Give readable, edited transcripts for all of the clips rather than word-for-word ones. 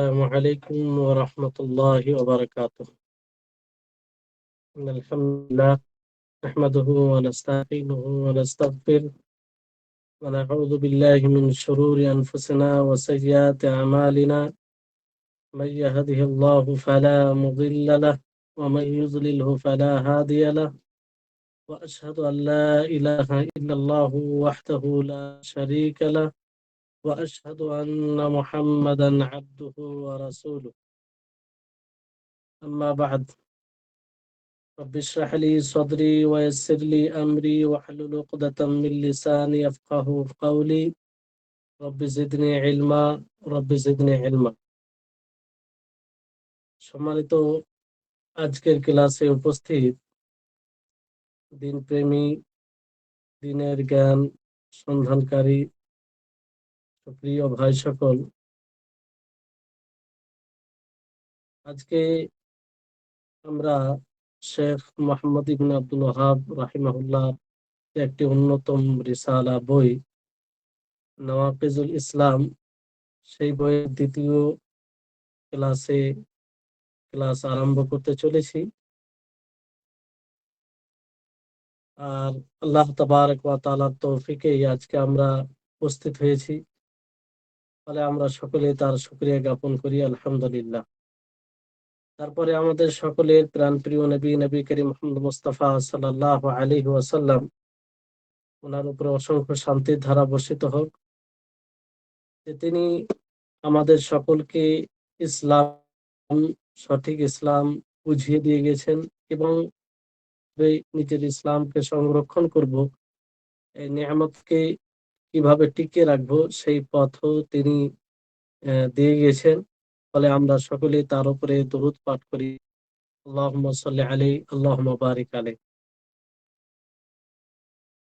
السلام عليكم ورحمة الله وبركاته. إن الحمد لله نحمده ونستعينه ونستغفره ونعوذ بالله من شرور أنفسنا وسيئات أعمالنا. من يهده الله فلا مضل له ومن يضلله فلا هادي له وأشهد أن لا إله إلا الله وحده لا شريك له وأشهد أن محمدا عبده ورسوله. أما بعد، رب اشرح لي صدري ويسر لي أمري واحلل عقدة من لساني يفقه قولي. رب زدني علما رب زدني علما। সম্মানিত আজকের ক্লাসে উপস্থিত দিনপ্রেমী, দিনের জ্ঞান সন্ধানকারী প্রিয় ভাই সকল, আজকে আমরা শেখ মোহাম্মদ ইবনে আব্দুল ওয়াহাব রাহিমাহুল্লাহ একটি অন্যতম রিসালা বই নওয়াকিজুল ইসলাম, সেই বইয়ের দ্বিতীয় ক্লাস আরম্ভ করতে চলেছি। আর আল্লাহ তাবারক ওয়া তাআলার তৌফিকে আজকে আমরা উপস্থিত হয়েছি, ফলে আমরা সকলে তার শুকরিয়া জ্ঞাপন করি, আলহামদুলিল্লাহ। তারপরে আমাদের সকলের প্রাণপ্রিয় নবী করিম মুহাম্মদ মুস্তাফা সাল্লাল্লাহু আলাইহি ওয়াসাল্লাম, ওনার উপরে অসংখ্য শান্তির ধারা বর্ষিত হোক, যে তিনি আমাদের সকলকে সঠিক ইসলাম বুঝিয়ে দিয়ে গেছেন এবং নিজের ইসলামকে সংরক্ষণ করব, এই নিয়ামতকে কিভাবে টিকিয়ে রাখবো সেই পথও তিনি দিয়ে গেছেন। ফলে আমরা সকলে তার উপরে দরুদ পাঠ করি, আল্লাহুম্মা সাল্লি আলাইহি আল্লাহুম্মা বারিক আলাইহি।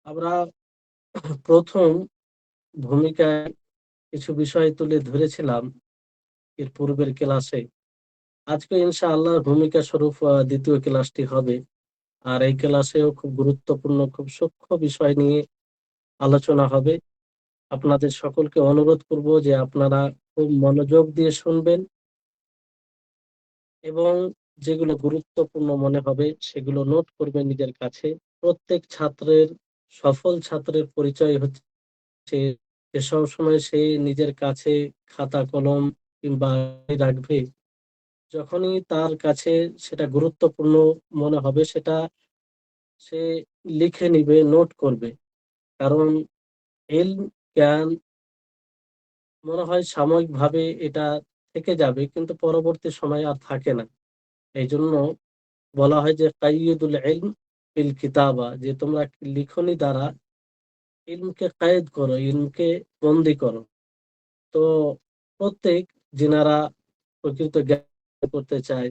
আমরা প্রথম ভূমিকায় কিছু বিষয় তুলে ধরেছিলাম এর পূর্বের ক্লাসে। আজকে ইনশাআল্লাহ ভূমিকা স্বরূপ দ্বিতীয় ক্লাসটি হবে। আর এই ক্লাসেও খুব গুরুত্বপূর্ণ, খুব সূক্ষ্ম বিষয় নিয়ে আলোচনা হবে। আপনাদের সকলকে অনুরোধ করব যে আপনারা খুব মনোযোগ দিয়ে শুনবেন এবং যেগুলো গুরুত্বপূর্ণ মনে হবে সেগুলো নোট করবেন নিজের কাছে। প্রত্যেক সফল ছাত্রের পরিচয় হচ্ছে যে সবসময় সে নিজের কাছে খাতা কলম কিংবা রাখবে, যখনই তার কাছে সেটা গুরুত্বপূর্ণ মনে হবে সেটা সে লিখে নিবে, নোট করবে। কারণ ইলম, জ্ঞান মনে হয় সাময়িকভাবে এটা থেকে যাবে, কিন্তু পরবর্তী সময় আর থাকে না। এই জন্য বলা হয় যে কাইয়িদুল ইলম বিল কিতাবা, যে তোমরা লিখনি দ্বারা ইলমকে কায়েদ করো, ইলমকে বন্দি করো। তো প্রত্যেক যিনারা প্রকৃত জ্ঞান করতে চায়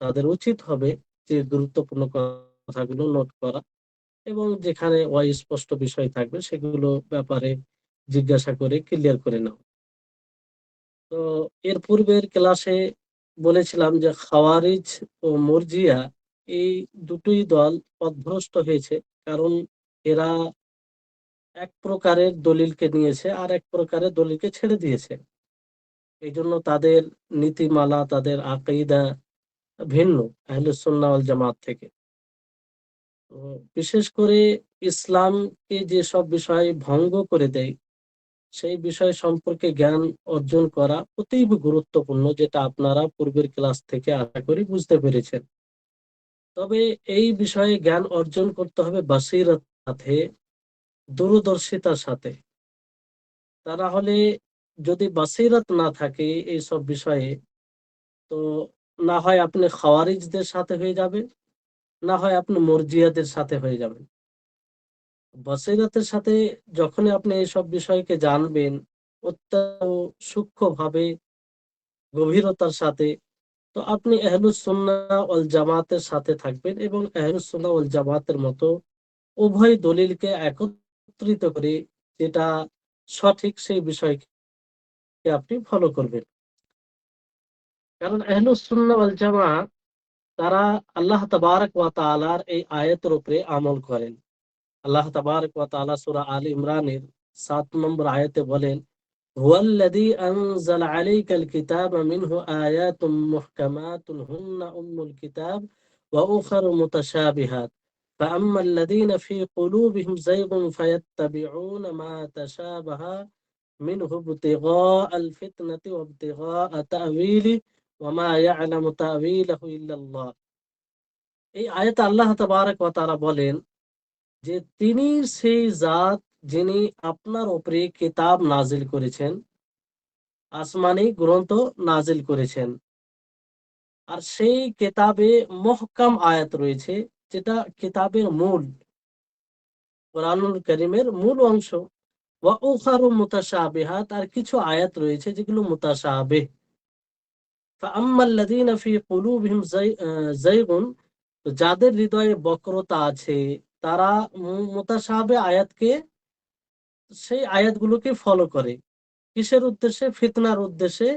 তাদের উচিত হবে যে গুরুত্বপূর্ণ কথাগুলো নোট করা এবং যেখানে অস্পষ্ট বিষয় থাকবে সেগুলো ব্যাপারে জিজ্ঞাসা করে ক্লিয়ার করে নাও। তো এর পূর্বের ক্লাসে বলেছিলাম যে খাওয়ারিজ ও মুরজিয়া এই দুটোই দল পথভ্রষ্ট হয়েছে, কারণ এরা এক প্রকারের দলিলকে নিয়েছে আর এক প্রকারের দলিলকে ছেড়ে দিয়েছে। এই জন্য তাদের নীতিমালা, তাদের আকীদা ভিন্ন আহলে সুন্নাহ ওয়াল জামাত থেকে। তো বিশেষ করে ইসলামকে যে সব বিষয় ভঙ্গ করে দেয় সেই বিষয় সম্পর্কে জ্ঞান অর্জন করা অতীব গুরুত্বপূর্ণ, যেটা আপনারা পূর্বের ক্লাস থেকে আশা করি বুঝতে পেরেছেন। তবে এই বিষয়ে জ্ঞান অর্জন করতে হবে বাসীরার সাথে, দূরদর্শিতার সাথে। তা না হলে, যদি বাসীরাত না থাকে এই সব বিষয়ে, তো না হয় আপনি খাওয়ারিজদের সাথে হয়ে যাবেন, না হয় আপনি মুরজিয়াদের সাথে হয়ে যাবেন। বসিরতের সাথে যখনই আপনি এইসব বিষয়কে জানবেন অত্যন্ত সূক্ষ্মভাবে, গভীরতার সাথে, তো আপনি আহলুস সুন্নাহ ওয়াল জামাতের সাথে থাকবেন এবং আহলুস সুন্নাহ ওয়াল জামাতের মতো উভয় দলিলকে একত্রিত করে যেটা সঠিক সেই বিষয়কে আপনি ফলো করবেন। কারণ আহলুস সুন্নাহ ওয়াল জামাত তারা আল্লাহ তাবারক ওয়া তাআলার এই আয়াতের উপরে আমল করেন। আল্লাহ তাবারক ওয়া তাআলা সূরা আলে ইমরানের 7 নম্বর আয়াতে বলেন, হুয়াল্লাযী আনজালা আলাইকাল কিতাবা মিনহু আয়াতুম মুহকামাতুন হুন্না উম্মুল কিতাব ওয়া উখারু মুতাশাবিহাত ফাআম্মাল্লাযীনা ফী কুলূবিহিম যায়গুন ফায়াত্তাবিউনা মা তাশাবাহা মিনহু ইবতিগাআল ফিতনাতি ওয়া ইবতিগাআ তা'ওয়িলিহি ওয়া মা ইয়া'লামু তা'ওয়িলাহু ইল্লাল্লাহ। এই আয়াতে আল্লাহ তাবারক ওয়া তাআলা বলেন যে তিনি সেই জাত যিনি আপনার উপরে কিতাব নাজিল করেছেন, আসমানি গ্রন্থ নাজিল করেছেন। আর সেই কিতাবে মুহকাম আয়াত রয়েছে, যেটা কিতাবের মূল, কোরআনুল কারীমের মূল অংশ। ওয়া উখারু মুতাশাবিহাত, আর কিছু আয়াত রয়েছে যেগুলো মুতাশাবিহ। ফাআম্মাল্লাযীনা ফী কুলূবিহিম যায়গুন, তো যাদের হৃদয়ে বক্রতা আছে তারা মুতাশাবিহ আয়াতকে, সেই আয়াতগুলোকে ফলো করে। কিসের উদ্দেশ্যে? ফিতনার উদ্দেশ্যে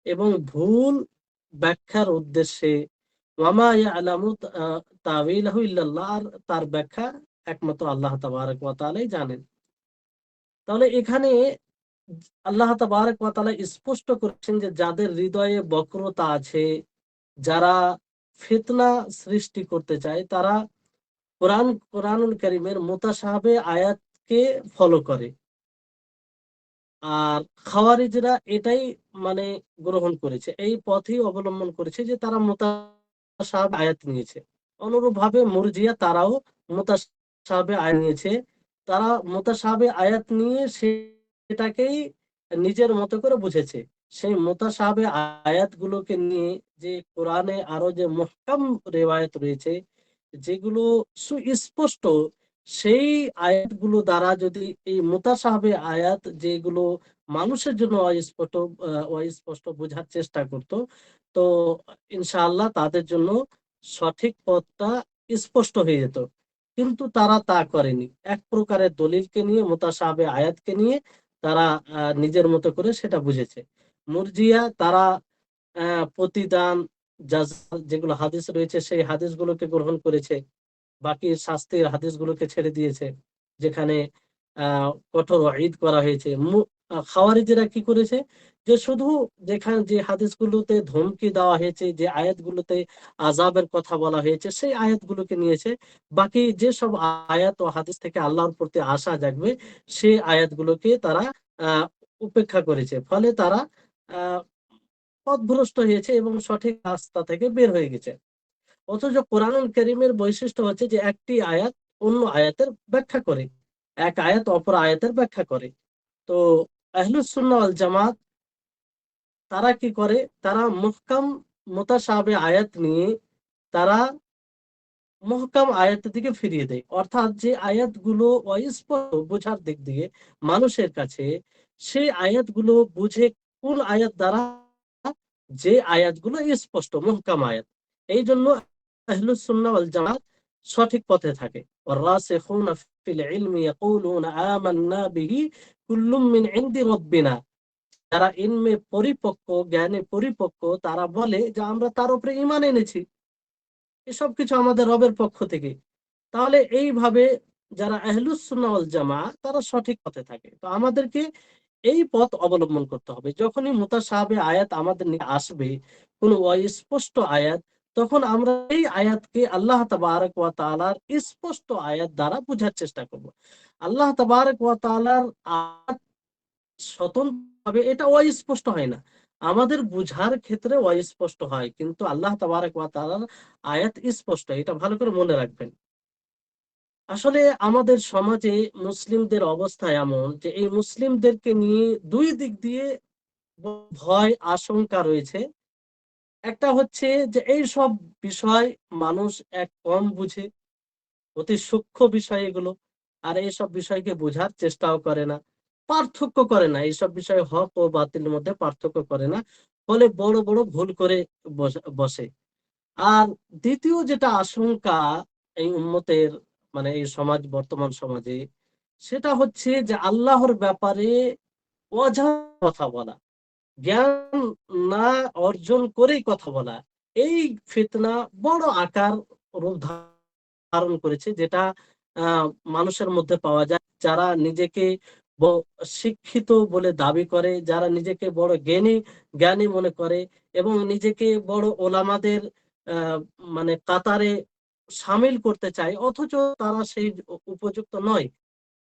এবং ভুল ব্যাখ্যার উদ্দেশ্যে। ওয়ামা ইয়ালামু তাওয়িলাহু ইল্লাল্লাহ, আর তার ব্যাখ্যা একমাত্র আল্লাহ তাবারক ওয়া তাআলাই জানেন। তাহলে এখানে আল্লাহ তাবারক ওয়া তাআলা স্পষ্ট করেছেন যে যাদের হৃদয়ে বক্রতা আছে, যারা ফিতনা সৃষ্টি করতে চায়, তারা কোরআনুল কারীমের মুতাশাবিহ আয়াতকে ফলো করে। আর খাওয়ারিজরা এটাই মানে গ্রহণ করেছে, এই পথই অবলম্বন করেছে যে তারা মুতাশাবিহ আয়াত নিয়েছে। অনুরূপভাবে মুরজিয়া তারাও মুতাশাবিহ আয়াত নিয়েছে। তারা মুতাশাবিহ আয়াত নিয়ে সেটাকেই নিজের মতো করে বুঝেছে। সেই মুতাশাবিহ আয়াতগুলোকে নিয়ে যে কোরআনে আরো যে মুহকাম রিওয়ায়াত রয়েছে, যেগুলো সুস্পষ্ট, সেই আয়াতগুলো দ্বারা যদি এই মুতাশাবিহ আয়াত যেগুলো মানুষের জন্য অস্পষ্ট বোঝার চেষ্টা করত, তো ইনশাআল্লাহ তাদের জন্য সঠিক পথটা স্পষ্ট হয়ে যেত। কিন্তু তারা তা করেনি। এক প্রকারের দলিলকে নিয়ে, মুতাশাবিহ আয়াতকে নিয়ে তারা নিজের মতো করে সেটা বুঝেছে। মুরজিয়া তারা প্রতিদান, জাযা, যেগুলো হাদিস রয়েছে সেই হাদিসগুলোকে গ্রহণ করেছে, বাকি শাস্তির হাদিসগুলোকে ছেড়ে দিয়েছে, যেখানে কঠোর ঈদ করা হয়েছে। খাওয়ারিজেরা কি করেছে, যে শুধু যেখানে যে হাদিসগুলোতে ধমকি দেওয়া হয়েছে, যে আয়াতগুলোতে আযাবের কথা বলা হয়েছে, সেই আয়াতগুলোকে নিয়েছে। বাকি যে সব আয়াত ও হাদিস থেকে আল্লাহর প্রতি আশা জাগবে, সেই আয়াতগুলোকে তারা আহ উপেক্ষা করেছে। ফলে তারা আহ পথভ্রষ্ট হয়েছে এবং সঠিক রাস্তা থেকে বের হয়ে গেছে। অথচ কোরআনুল কারীমের বৈশিষ্ট্য হচ্ছে যে একটি আয়াত অন্য আয়াতের ব্যাখ্যা করে, এক আয়াত অপর আয়াতের ব্যাখ্যা করে। তো আহলুস সুন্নাহ ওয়াল জামাত তারা কি করে, তারা মুহকাম মুতাশাবিহ আয়াত নিয়ে তারা মুহকাম আয়াতের দিকে ফিরিয়ে দেয়। অর্থাৎ যে আয়াতগুলো অস্পষ্ট বোঝার দিক দিয়ে মানুষের কাছে, সেই আয়াতগুলো বুঝে কোন আয়াত দ্বারা, যে আয়াতগুলো স্পষ্ট মুহকাম আয়াত। এই জন্য আহলুস সুন্নাহ ওয়াল জামাত সঠিক পথে থাকে। ওয়ারাসিখুনা ফিল ইলমি ইয়াকুলুনা আমান্না বিহি কুল্লুম মিন ইনদি রাব্বিনা, যারা ইলমে পরিপক্ক, জ্ঞানে পরিপক্ক, তারা বলে যে আমরা তার উপরে ঈমান এনেছি, এসব কিছু আমাদের রবের পক্ষ থেকে। তাহলে এইভাবে যারা আহলুস সুন্নাহ ওয়াল জামাত তারা সঠিক পথে থাকে। তো আমাদেরকে এই পথ অবলম্বন করতে হবে। যখনই মুতাশাবিহ আয়াত আমাদের নিয়ে আসবে, কোন অস্পষ্ট আয়াত, তখন আমরা এই আয়াতকে আল্লাহ তাবারক ওয়া তাআলার স্পষ্ট আয়াত দ্বারা বোঝার চেষ্টা করব। আল্লাহ তাবারক ওয়া তাআলার আয়াত স্বতন্ত্রভাবে এটা অস্পষ্ট হয় না, আমাদের বুঝার ক্ষেত্রে অস্পষ্ট হয়, কিন্তু আল্লাহ তাবারক ওয়া তাআলার আয়াত স্পষ্ট, এটা ভালো করে মনে রাখবেন। আসলে আমাদের সমাজে মুসলিমদের অবস্থা এমন যে এই মুসলিমদেরকে নিয়ে দুই দিক দিয়ে ভয় আশঙ্কা রয়েছে। একটা হচ্ছে যে এই সব বিষয় মানুষ কম বুঝে, অতি সূক্ষ্ম বিষয় এগুলো, আর এইসব বিষয়কে বোঝার চেষ্টাও করে না, পার্থক্য করে না, এইসব বিষয় হক ও বাতিলের মধ্যে পার্থক্য করে না, ফলে বড় বড় ভুল করে বসে। আর দ্বিতীয় যেটা আশঙ্কা এই উম্মতের, মানে এই সমাজ, বর্তমান সমাজে, সেটা হচ্ছে যে আল্লাহর ব্যাপারে অজানা কথা বলা, জ্ঞান না অর্জন করেই কথা বলা। এই ফিতনা বড় আকার রূপ ধারণ করেছে, যেটা মানুষের মধ্যে পাওয়া যায়, যারা নিজেকে শিক্ষিত বলে দাবি করে, যারা নিজেকে বড় জ্ঞানী জ্ঞানী মনে করে এবং নিজেকে বড় ওলামাদের আহ, মানে কাতারে সামিল করতে চায়, অথচ তারা সেই উপযুক্ত নয়।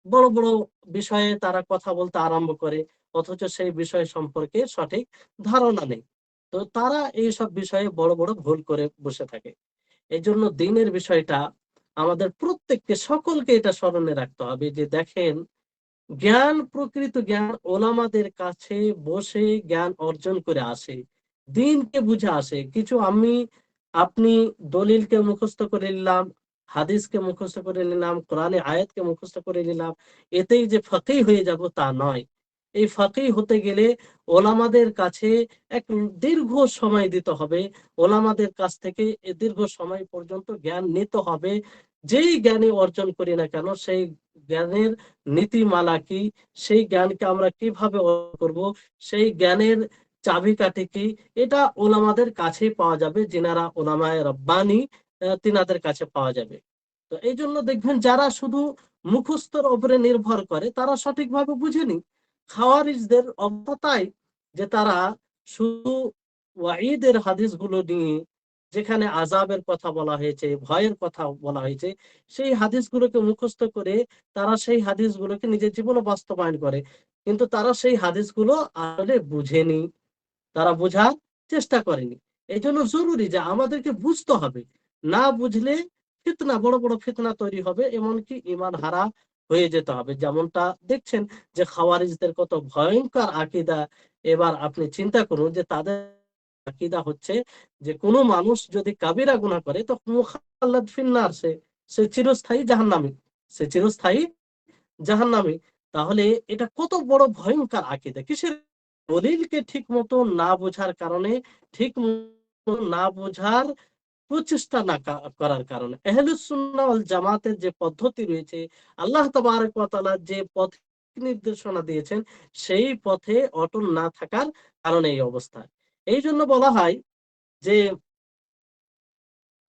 বড় বড় বিষয়ে তারা কথা বলতে আরম্ভ করে, অথচ সেই বিষয় সম্পর্কে সঠিক ধারণা নেই। তো তারা এই সব বিষয়ে বড় বড় ভুল করে বসে থাকে। এই জন্য দিনের বিষয়টা আমাদের প্রত্যেককে, সকলকে এটা স্মরণে রাখতে হবে যে দেখেন, জ্ঞান, প্রকৃত জ্ঞান ওলামাদের কাছে বসে জ্ঞান অর্জন করে আসে, দিনকে বুঝে আসে। কিছু আমি আপনি দলিলকে মুখস্থ করে নিলাম, হাদিসকে মুখস্থ করে নিলাম, কোরআনে আয়াতকে মুখস্থ করে নিলাম, এতেই যে ফকিহ হয়ে যাব তা নয়। এই ফকিহ হতে গেলে ওলামাদের কাছে এক দীর্ঘ সময় দিতে হবে, ওলামাদের কাছ থেকে দীর্ঘ সময় পর্যন্ত জ্ঞান নিতে হবে। যেই জ্ঞানী অর্জন করি না কেন, সেই জ্ঞানের নীতিমালা কি, সেই জ্ঞানকে আমরা কিভাবে অর্জন করব, সেই জ্ঞানের চাবিকাঠি কি, এটা ওলামাদের কাছেই পাওয়া যাবে। যিনারা ওলামায়ে রব্বানী, তিনাদের কাছে পাওয়া যাবে। তো এই জন্য দেখবেন যারা শুধু মুখস্থর উপরে নির্ভর করে তারা সঠিকভাবে বুঝেনি। খাওয়ারিজদের অবস্থা তাই, যে তারা শুধু ওয়াঈদের হাদিসগুলো নিয়ে, যেখানে আযাবের কথা বলা হয়েছে, ভয়ের কথা বলা হয়েছে, সেই হাদিসগুলোকে মুখস্থ করে তারা সেই হাদিসগুলোকে নিজের জীবনে বাস্তবায়ন করে, কিন্তু তারা সেই হাদিসগুলো আসলে বুঝেনি, তারা বোঝার চেষ্টা করেনি। এই জন্য জরুরি যে আমাদেরকে বুঝতে হবে। না বুঝলে ফিতনা, বড় বড় ফিতনা তৈরি হবে, এমনকি ঈমান হারা হয়ে যেতে হবে। যেমনটা দেখছেন যে খাওয়ারিজদের কত ভয়ঙ্কর আকীদা। এবার আপনি চিন্তা করুন যে তাদের আকীদা হচ্ছে যে কোনো মানুষ যদি কাবিরা গুনাহ করে তো মুখাল্লাদ ফিন্নার, সে চিরস্থায়ী জাহান্নামী, সে চিরস্থায়ী জাহান্নামী। তাহলে এটা কত বড় ভয়ঙ্কর আকীদা! কিসের? দলিলকে ঠিক মতো না বোঝার কারণে, ঠিক মতো না বোঝার প্রচেষ্টা না করার কারণে। আহলুস সুন্নাহ ওয়াল জামাতের যে পদ্ধতি রয়েছে, আল্লাহ তাবারক ওয়া তাআলা যে পথ নির্দেশনা দিয়েছেন, সেই পথে অটল না থাকার কারণে এই অবস্থা। এই জন্য বলা হয় যে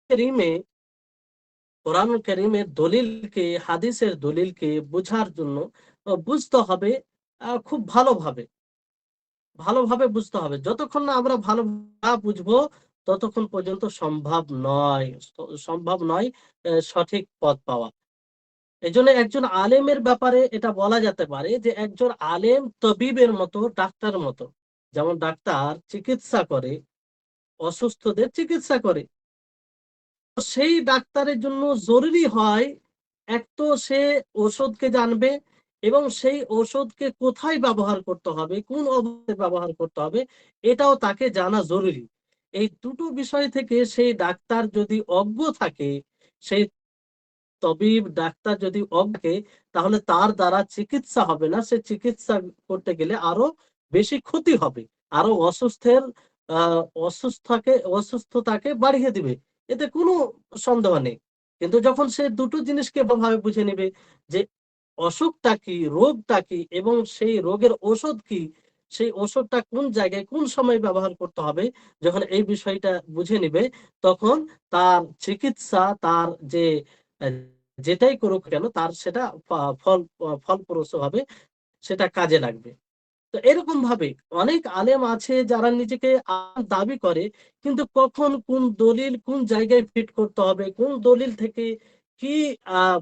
কারীমে, কোরআন কারীমের দলিলকে, হাদিসের দলিলকে বোঝার জন্য বুঝতে হবে খুব ভালোভাবে, ভালোভাবে বুঝতে হবে। যতক্ষণ না আমরা ভালো না বুঝবো, ততক্ষণ পর্যন্ত সম্ভব নয়, সম্ভব নয় সঠিক পথ পাওয়া। এজন্য একজন আলেমের ব্যাপারে এটা বলা যেতে পারে যে একজন আলেম তবিবের মতো, ডাক্তার মতো। যেমন ডাক্তার চিকিৎসা করে, অসুস্থদের চিকিৎসা করে, সেই ডাক্তারের জন্য জরুরি হয়, এক তো সে ওষুধকে জানবে, এবং সেই ওষুধকে কোথায় ব্যবহার করতে হবে, কোন অবস্থায় ব্যবহার করতে হবে, এটাও তাকে জানা জরুরি। এই দুটো বিষয় থেকে সেই ডাক্তার যদি অজ্ঞ থাকে, সেই তবিব ডাক্তার যদি অজ্ঞ থাকে, তাহলে তার দ্বারা চিকিৎসা হবে না। সে চিকিৎসা করতে গেলে আরো বেশি ক্ষতি হবে, আরো অসুস্থের অসুস্থতাকে বাড়িয়ে দিবে, এতে কোনো সন্দেহ নেই। কিন্তু যখন সে দুটো জিনিসকে ভাবে বুঝে নেবে যে অসুখটা কি, রোগটা কি, এবং সেই রোগের ওষুধ কি, সেই ওষুধটা কোন জায়গায় কোন সময় ব্যবহার করতে হবে, যখন এই বিষয়টা বুঝে নিবে, তখন তার চিকিৎসা, তার যে আহ, যেটাই করুক কেন, তার সেটা ফলপ্রসূ হবে, সেটা কাজে লাগবে। তো এরকম ভাবে অনেক আলেম আছে যারা নিজেকে দাবি করে, কিন্তু কখন কোন দলিল কোন জায়গায় ফিট করতে হবে, কোন দলিল থেকে কি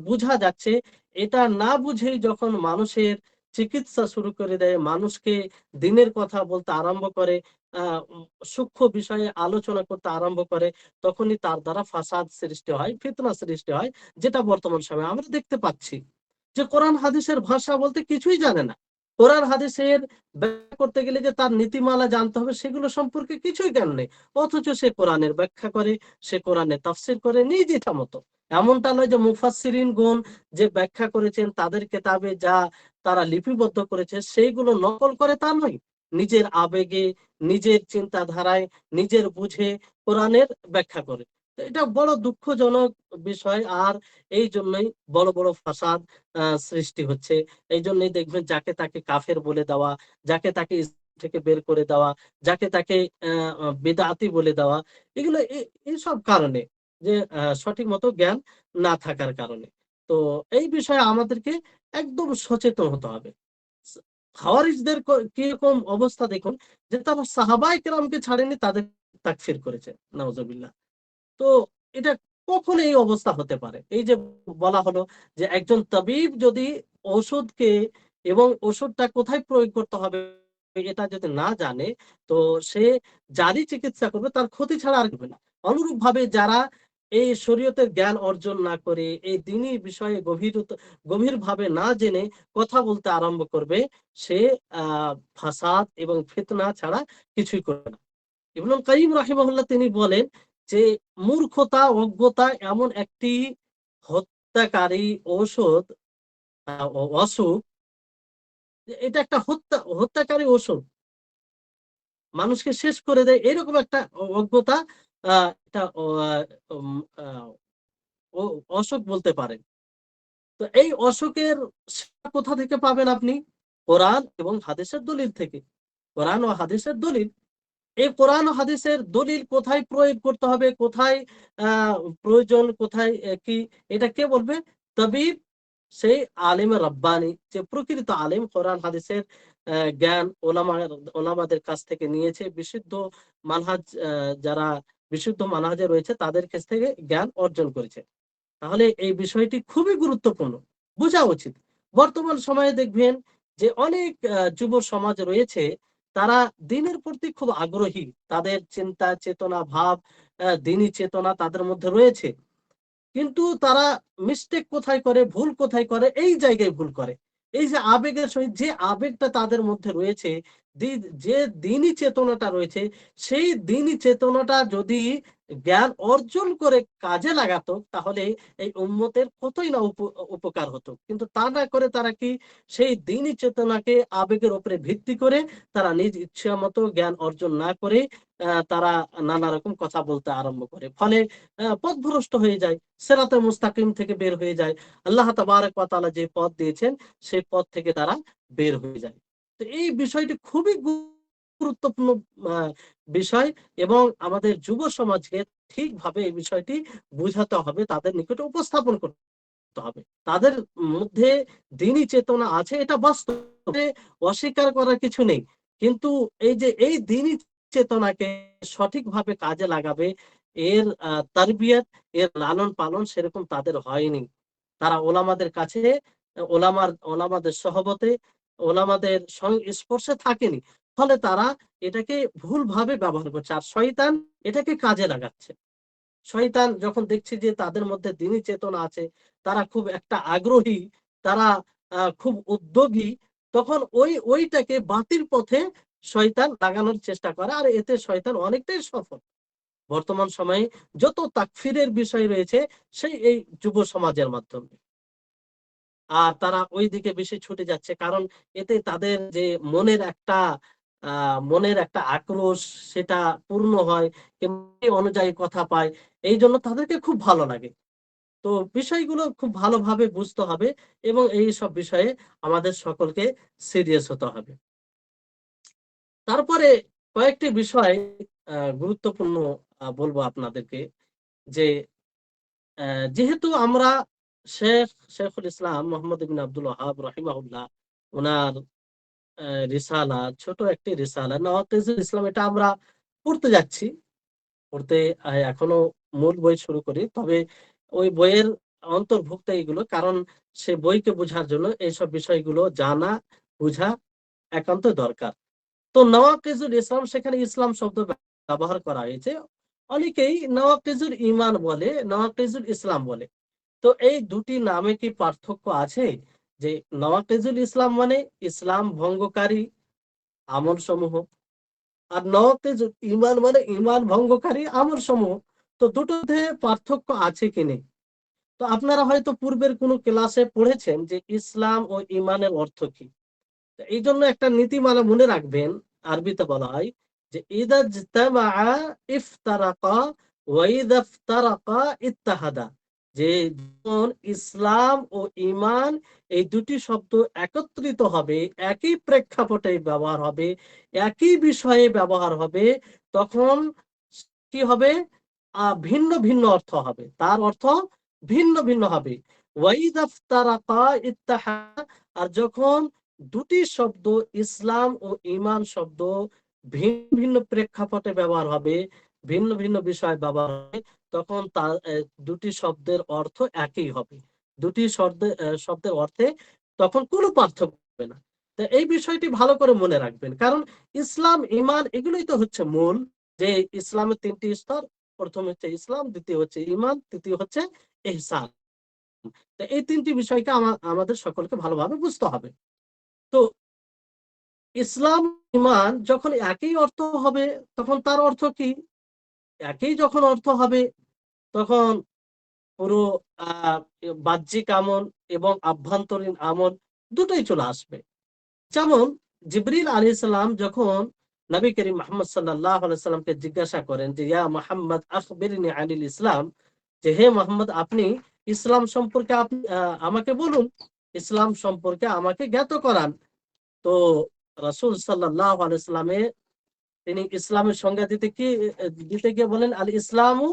বোঝা যাচ্ছে, এটা না বুঝেই যখন মানুষের চিকিৎসা শুরু করে দেয়, মানুষকে দিনের কথা বলতে আরম্ভ করে, সূক্ষ্ম বিষয়ে আলোচনা করতে আরম্ভ করে, তখনই তার দ্বারা ফাসাদ সৃষ্টি হয়, ফিতনা সৃষ্টি হয়। যেটা বর্তমান সময়ে আমরা দেখতে পাচ্ছি যে কোরআন হাদিসের ভাষা বলতে কিছুই জানে না। কোরআন হাদিসের ব্যাখ্যা করতে গেলে যে তার নীতিমালা জানতে হবে, সেগুলো সম্পর্কে কিছুই জ্ঞান নেই, অথচ সে কোরআনের ব্যাখ্যা করে, সে কোরআনের তাফসীর করে নিজ ইচ্ছা মতো। এমনটা নয় যে মুফাসসিরিন গণ যে ব্যাখ্যা করেছেন তাদের কেতাবে যা তারা লিপিবদ্ধ করেছে সেইগুলো নকল করে, তা নয়। নিজের আবেগে, নিজের চিন্তাধারায়, নিজের বুঝে কোরআনের ব্যাখ্যা করে। তো এটা বড় দুঃখজনক বিষয়। আর এই জন্যই বড় বড় ফাসাদ সৃষ্টি হচ্ছে। এই জন্যই দেখবেন যাকে তাকে কাফের বলে দেওয়া, যাকে তাকে ইসলাম থেকে বের করে দেওয়া, যাকে তাকে বেদাতি বলে দেওয়া, এগুলো এইসব কারণে, যে সঠিক মতো জ্ঞান না থাকার কারণে। তো এই বিষয়ে আমাদেরকে একদম সচেতন হতে হবে। খাওয়ারিজদের কিরকম অবস্থা দেখুন, যে তারা সাহাবায়ে কেরামকে ছাড়েনি, তাদের তাকফির করেছে, নাউজুবিল্লাহ। তো এটা কখন এই অবস্থা হতে পারে? এই যে বলা হলো যে একজন তাবিব যদি ওষুধকে এবং ওষুধটা কোথায় প্রয়োগ করতে হবে এটা যদি না জানে, তো সে যারই চিকিৎসা করবে তার ক্ষতি ছাড়া আর করবে না। অনুরূপ ভাবে যারা এই শরীয়তের জ্ঞান অর্জন না করে, এই দ্বীনি বিষয়ে গভীরভাবে না জেনে কথা বলতে আরম্ভ করবে, সে ফাসাদ এবং ফিতনা ছাড়া কিছুই করবে না। ইবনুল কাইয়িম রাহিমাহুল্লাহ তিনি বলেন যে মূর্খতা, অজ্ঞতা এমন একটি হত্যাকারী ঔষধ, অসুখ, এটা একটা হত্যাকারী ওষুধ, মানুষকে শেষ করে দেয়, এরকম একটা অজ্ঞতা, এটা অসুখ বলতে পারেন। তো এই অসুখের শিক্ষা কোথা থেকে পাবেন আপনি? কোরআন এবং হাদিসের দলিল থেকে। কোরআন ও হাদিসের দলিল, এই কোরআন ও হাদিসের দলিল কোথায় প্রয়োগ করতে হবে, কোথায় প্রয়োজন, কোথায় কি, এটা কে বলবে? তাবিব, সেই আলেম রাব্বানি, যে প্রকৃত আলেম, কোরআন হাদিসের জ্ঞান ওলামাদের কাছ থেকে নিয়েছে, বিশুদ্ধ মানহাজ, যারা বিশুদ্ধ মানহাজে রয়েছে তাদের কাছ থেকে জ্ঞান অর্জন করেছে। তাহলে এই বিষয়টি খুবই গুরুত্বপূর্ণ, বোঝা উচিত। বর্তমান সময়ে দেখবেন যে অনেক যুব সমাজ রয়েছে, তারা দিনের প্রতি খুব আগ্রহী, তাদের চিন্তা চেতনা ভাব, দিনী চেতনা তাদের মধ্যে রয়েছে, কিন্তু তারা মিস্টেক কোথায় করে, ভুল কোথায় করে, এই জায়গায় ভুল করে। এই যে আবেগের সহিত যে আবেগটা তাদের মধ্যে রয়েছে, যে দিনই চেতনাটা রয়েছে, সেই দিনই চেতনাটা যদি জ্ঞান অর্জন করে কাজে লাগাতো, তাহলে এই উম্মতের কতই না উপকার হতো। কিন্তু তা না করে তারা কি, সেই দিনই চেতনাকে আবেগের উপরে ভিত্তি করে তারা নিজ ইচ্ছা মতো জ্ঞান অর্জন না করে তারা নানা রকম কথা বলতে আরম্ভ করে, ফলে পথভ্রষ্ট হয়ে যায়, সিরাতে মুস্তাকিম থেকে বের হয়ে যায়। আল্লাহ তাবারক ওয়া তাআলা যে পথ দিয়েছেন সেই পথ থেকে তারা বের হয়ে যায়। তো এই বিষয়টি খুবই গুরুত্বপূর্ণ আহ, বিষয়, এবং আমাদের যুব সমাজকে ঠিকভাবে এই বিষয়টি বুঝাতে হবে, তাদের নিকটে উপস্থাপন করতে হবে। তাদের মধ্যে দ্বীনি চেতনা আছে, এটা বাস্তব, অস্বীকার করার কিছু নেই। কিন্তু এই যে এই দ্বীনি চেতনাকে সঠিকভাবে কাজে লাগাবে, এর তারবিয়ত, এর লালন পালন সেরকম তাদের হয়নি। তারা ওলামাদের কাছে, ওলামাদের সহবতে, ওলামাদের সংস্পর্শে থাকেনি, ফলে তারা এটাকে ভুলভাবে ব্যবহার করছে, আর শয়তান এটাকে কাজে লাগাচ্ছে। শয়তান যখন দেখছে যে তাদের মধ্যে দ্বীনি চেতনা আছে, তারা খুব একটা আগ্রহী, তারা খুব উদ্যোগী, তখন ওইটাকে বাতিল পথে শয়তান লাগানোর চেষ্টা করে, আর এতে শয়তান অনেকটাই সফল। বর্তমান সময়ে যত তাকফিরের বিষয় রয়েছে, সেই এই যুব সমাজের মাধ্যমে, আর তারা ওই দিকে বেশি ছুটে যাচ্ছে, কারণ এতে তাদের যে মনের একটা আক্রোশ, সেটা পূর্ণ হয়, কেমনি অনুযায়ী কথা পায়, এই জন্য তাদেরকে খুব ভালো লাগে। তো বিষয়গুলো খুব ভালোভাবে বুঝতে হবে, এবং এই সব বিষয়ে আমাদের সকলকে সিরিয়াস হতে হবে। তারপরে কয়েকটি বিষয় গুরুত্বপূর্ণ বলবো আপনাদেরকে, যে যেহেতু আমরা শেখুল ইসলাম মোহাম্মদ ইবিন আব্দুল ওয়াহাব রাহিমাহুল্লাহ, ওনার রিসালা, ছোট একটি রিসালা নওয়াকিজুল ইসলাম, এটা আমরা পড়তে যাচ্ছি, পড়তে এখনো মূল বই শুরু করি, তবে ওই বইয়ের অন্তর্ভুক্ত এগুলো, কারণ সে বইকে বোঝার জন্য এইসব বিষয়গুলো জানা বোঝা একান্ত দরকার। তো নওয়াকিজুল ইসলাম, সেখানে ইসলাম শব্দ ব্যবহার করা হয়েছে। অনেকেই নওয়াকিজুল ইমান বলে, নওয়াকিজুল ইসলাম বলে। তো এই দুটি নামে কি পার্থক্য আছে? যে নওয়াকিজুল ইসলাম মানে ইসলাম ভঙ্গকারী আমল সমূহ, আর নওয়াকিজুল ইমান মানে ইমান ভঙ্গকারী আমল সমূহ। তো দুটোতে পার্থক্য আছে কি নেই? তো আপনারা হয়তো পূর্বের কোনো ক্লাসে পড়েছেন যে ইসলাম ও ইমানের অর্থ কি। এই জন্য একটা নীতিমালা মনে রাখবেন, আরবিতে বলা হয় যে ইদা ইজতামা ইফতারাকা ওয়া ইদা ইফতারাকা ইত্তাহাদা, যে যখন ইসলাম ও ঈমান এই দুটি শব্দ একত্রিত হবে, একই প্রেক্ষাপটে ব্যবহার হবে, একই বিষয়ে ব্যবহার হবে, তখন কি হবে? ভিন্ন ভিন্ন অর্থ হবে, তার অর্থ ভিন্ন ভিন্ন হবে। ওয়া ইদা ইফতারাকা ইত্তাহাদা, আর যখন দুটি শব্দ, ইসলাম ও ঈমান শব্দ ভিন্ন ভিন্ন প্রেক্ষাপটে ব্যবহার হবে, ভিন্ন ভিন্ন বিষয় ব্যবহার হবে, তখন তার দুটি শব্দের অর্থ একই হবে। দুটি শব্দের অর্থে তখন কোনো পার্থক্য হবে না। তো এই বিষয়টি ভালো করে মনে রাখবেন, কারণ ইসলাম ঈমান এগুলোই তো হচ্ছে মূল। যে ইসলামের তিনটি স্তর, প্রথম হচ্ছে ইসলাম, দ্বিতীয় হচ্ছে ঈমান, তৃতীয় হচ্ছে ইহসান। তো এই তিনটি বিষয়কে আমাদের সকলকে ভালোভাবে বুঝতে হবে। তো ইসলাম ঈমান যখন একই অর্থ হবে, তখন তার অর্থ কি? একই যখন অর্থ হবে, তখন পুরো আহ বাহ্যিক আমল এবং আভ্যন্তরীণ আমল দুটোই চলে আসবে। যেমন জিবরিল আলাইহিস সালাম যখন নবী করিম মুহাম্মদ সাল্লাল্লাহু আলাইহি সাল্লামকে জিজ্ঞাসা করেন যে ইয়া মুহাম্মদ আখবিরনি আনিল ইসলাম, যে হে মুহাম্মদ আপনি ইসলাম সম্পর্কে আমাকে বলুন, ইসলাম সম্পর্কে আমাকে জ্ঞাত করান। তো রাসূল সাল্লাল্লাহু আলাইহি সাল্লামের তিনি ইসলামের সংজ্ঞা দিতে গিয়ে বলেন, আল ইসলামু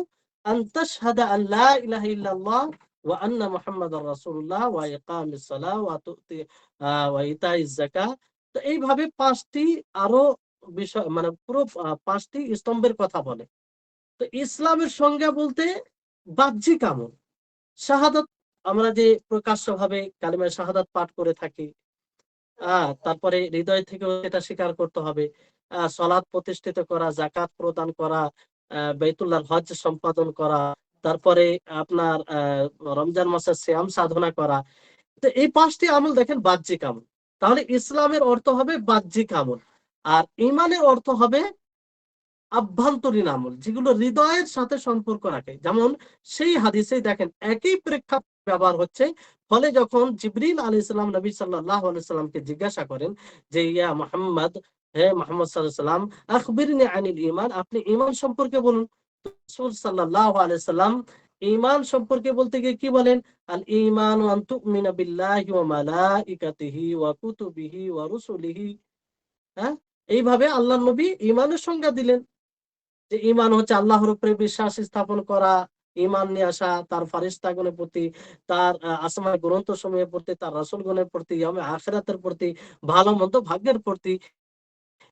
আন তাশহাদা আল লা ইলাহা ইল্লাল্লাহ ওয়া আন্না মুহাম্মাদার রাসূলুল্লাহ ওয়া ইকামিস সালাহ ওয়া তুতি ওয়া ইতাইজ যাকাত। তো এইভাবে পাঁচটি আরো বিষয়, মানে পুরো পাঁচটি স্তম্ভের কথা বলে। তো ইসলামের সংজ্ঞা বলতে বাহ্যিক আমল, শাহাদাত, আমরা যে প্রকাশ্যভাবে কালিমা শাহাদাত পাঠ করে থাকি, তারপরে হৃদয় থেকে এটা স্বীকার করতে হবে, সলাৎ প্রতিষ্ঠিত করা, যাকাত প্রদান করা, বাইতুল্লাহর হজ সম্পাদন করা, তারপরে আপনার রমজান মাসের সিয়াম সাধনা করা। তো এই পাঁচটি আমল দেখেন বাহ্যিক আমল। তাহলে ইসলামের অর্থ হবে বাহ্যিক আমল, আর ঈমানের অর্থ হবে আভ্যন্তরীণ আমল, যেগুলো হৃদয়ের সাথে সম্পর্ক রাখে। যেমন সেই হাদিসে দেখেন একই প্রেক্ষাপট ব্যবহার হচ্ছে। ফলে যখন জিবরিল আলাইহিস সালাম নবী সাল্লাল্লাহু আলাইহি সাল্লামকে জিজ্ঞাসা করেন যে ইয়া মুহাম্মদ, হে মুহাম্মদ সাল্লাল্লাহু আলাইহি সাল্লাম, আখবিরনি আনিল ঈমান, আপনি ঈমান সম্পর্কে বলুন। রাসূল সাল্লাল্লাহু আলাইহি সাল্লাম ঈমান সম্পর্কে বলতে গিয়ে কি বলেন? আল ঈমানু আন তুমিনা বিল্লাহি ওয়া মালাইকাতিহি ওয়া কুতুবিহি ওয়া রুসুলিহি। হ্যাঁ, এইভাবে আল্লাহর নবী ঈমানের সংজ্ঞা দিলেন যে ঈমান হচ্ছে আল্লাহর উপরে বিশ্বাস স্থাপন করা, ঈমান নিয়ে আসা তার ফারিস্তাগণের প্রতি, তার আসমানী গ্রন্থসমূহের প্রতি, তার রাসূলগণের প্রতি, ইয়াউমে আখিরাতের প্রতি, ভালো মন্দ ভাগ্যের প্রতি,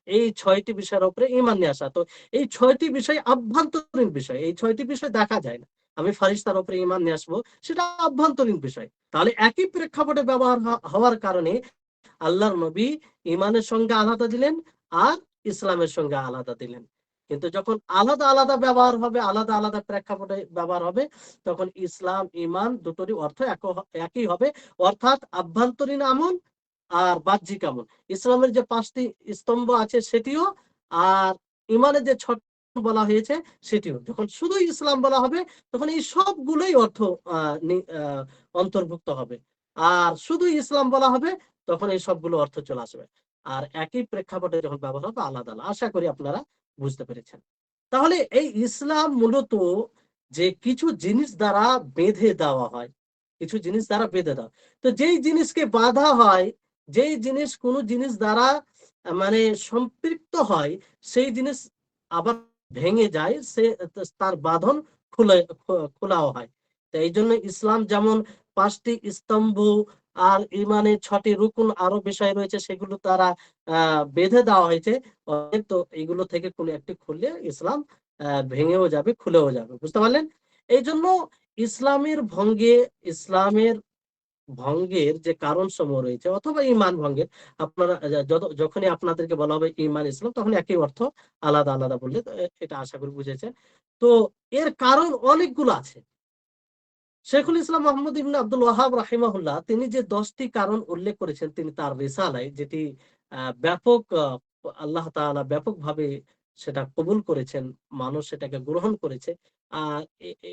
এই ৬টি বিষয়ের উপরে ঈমান নিয়ে আসা। তো এই ৬টি বিষয় আভ্যন্তরীণ বিষয়, এই ৬টি বিষয় দেখা যায় না। আমি ফারিস্তার উপরে ঈমান নিয়ে আসবো, সেটা আভ্যন্তরীণ বিষয়। তাহলে একই প্রেক্ষাপটে ব্যবহার হওয়ার কারণে আল্লাহর নবী ঈমানের সঙ্গে আলাদা দিলেন, আর ইসলামের সঙ্গে আলাদা দিলেন। কিন্তু যখন আলাদা আলাদা ব্যবহার হবে, আলাদা আলাদা প্রেক্ষাপটে ব্যবহার হবে, তখন ইসলাম ঈমান দুটোরই অর্থ একই হবে। অর্থাৎ আভ্যন্তরীণ আমল আর বাহ্যিক আমল, ইসলামের যে পাঁচটি স্তম্ভ আছে সেটিও, আর ঈমানের যে ছট বলা হয়েছে সেটিও। যখন শুধু ইসলাম বলা হবে, তখন এই সবগুলোই অর্থ অন্তর্ভুক্ত হবে। আর শুধু ইসলাম বলা হবে, তখন এই সবগুলো অর্থ চলে আসবে। আর একই প্রেক্ষাপটে যখন ব্যবহার হবে আলাদা আলাদা। আশা করি আপনারা বুঝতে পেরেছেন। তাহলে এই ইসলাম মূলত যে কিছু জিনিস দ্বারা বেঁধে দেওয়া হয়, কিছু জিনিস দ্বারা বেঁধে দেওয়া। তো যেই জিনিসকে বাঁধা হয়, যেই জিনিস কোনো জিনিস দ্বারা মানে সম্পৃক্ত হয়, সেই জিনিস আবার ভেঙে যায়, সে তার বাঁধন খুলে খোলাও হয়। তো এই জন্য ইসলাম যেমন পাঁচটি স্তম্ভ আর ইমানে 6টি রুকুন আরো বিষয় রয়েছে, সেগুলো তারা বেঁধে দেওয়া হয়েছে। তো এগুলো থেকে কোনো একটি খুললে ইসলাম ভেঙেও যাবে, খুলেও যাবে। বুঝতে পারলেন? এই জন্য ইসলামের ভঙ্গে, ইসলামের ভঙ্গের যে কারণ সমূহ রয়েছে, অথবা ইমান ভঙ্গের, আপনারা যখনই আপনাদেরকে বলা হবে ইমান ইসলাম, তখন একই অর্থ, আলাদা আলাদা বললে এটা আশা করি বুঝেছেন। তো এর কারণ অনেকগুলো আছে। শেখুল ইসলাম মোহাম্মদ ইবনে আব্দুল ওয়াহাব রাহিমাহুল্লাহ তিনি যে 10টি কারণ উল্লেখ করেছেন, তিনি তার রিসালায়, যেটি ব্যাপক আল্লাহ তাআলা ব্যাপকভাবে সেটা কবুল করেছেন, মানুষ সেটাকে গ্রহণ করেছে। আর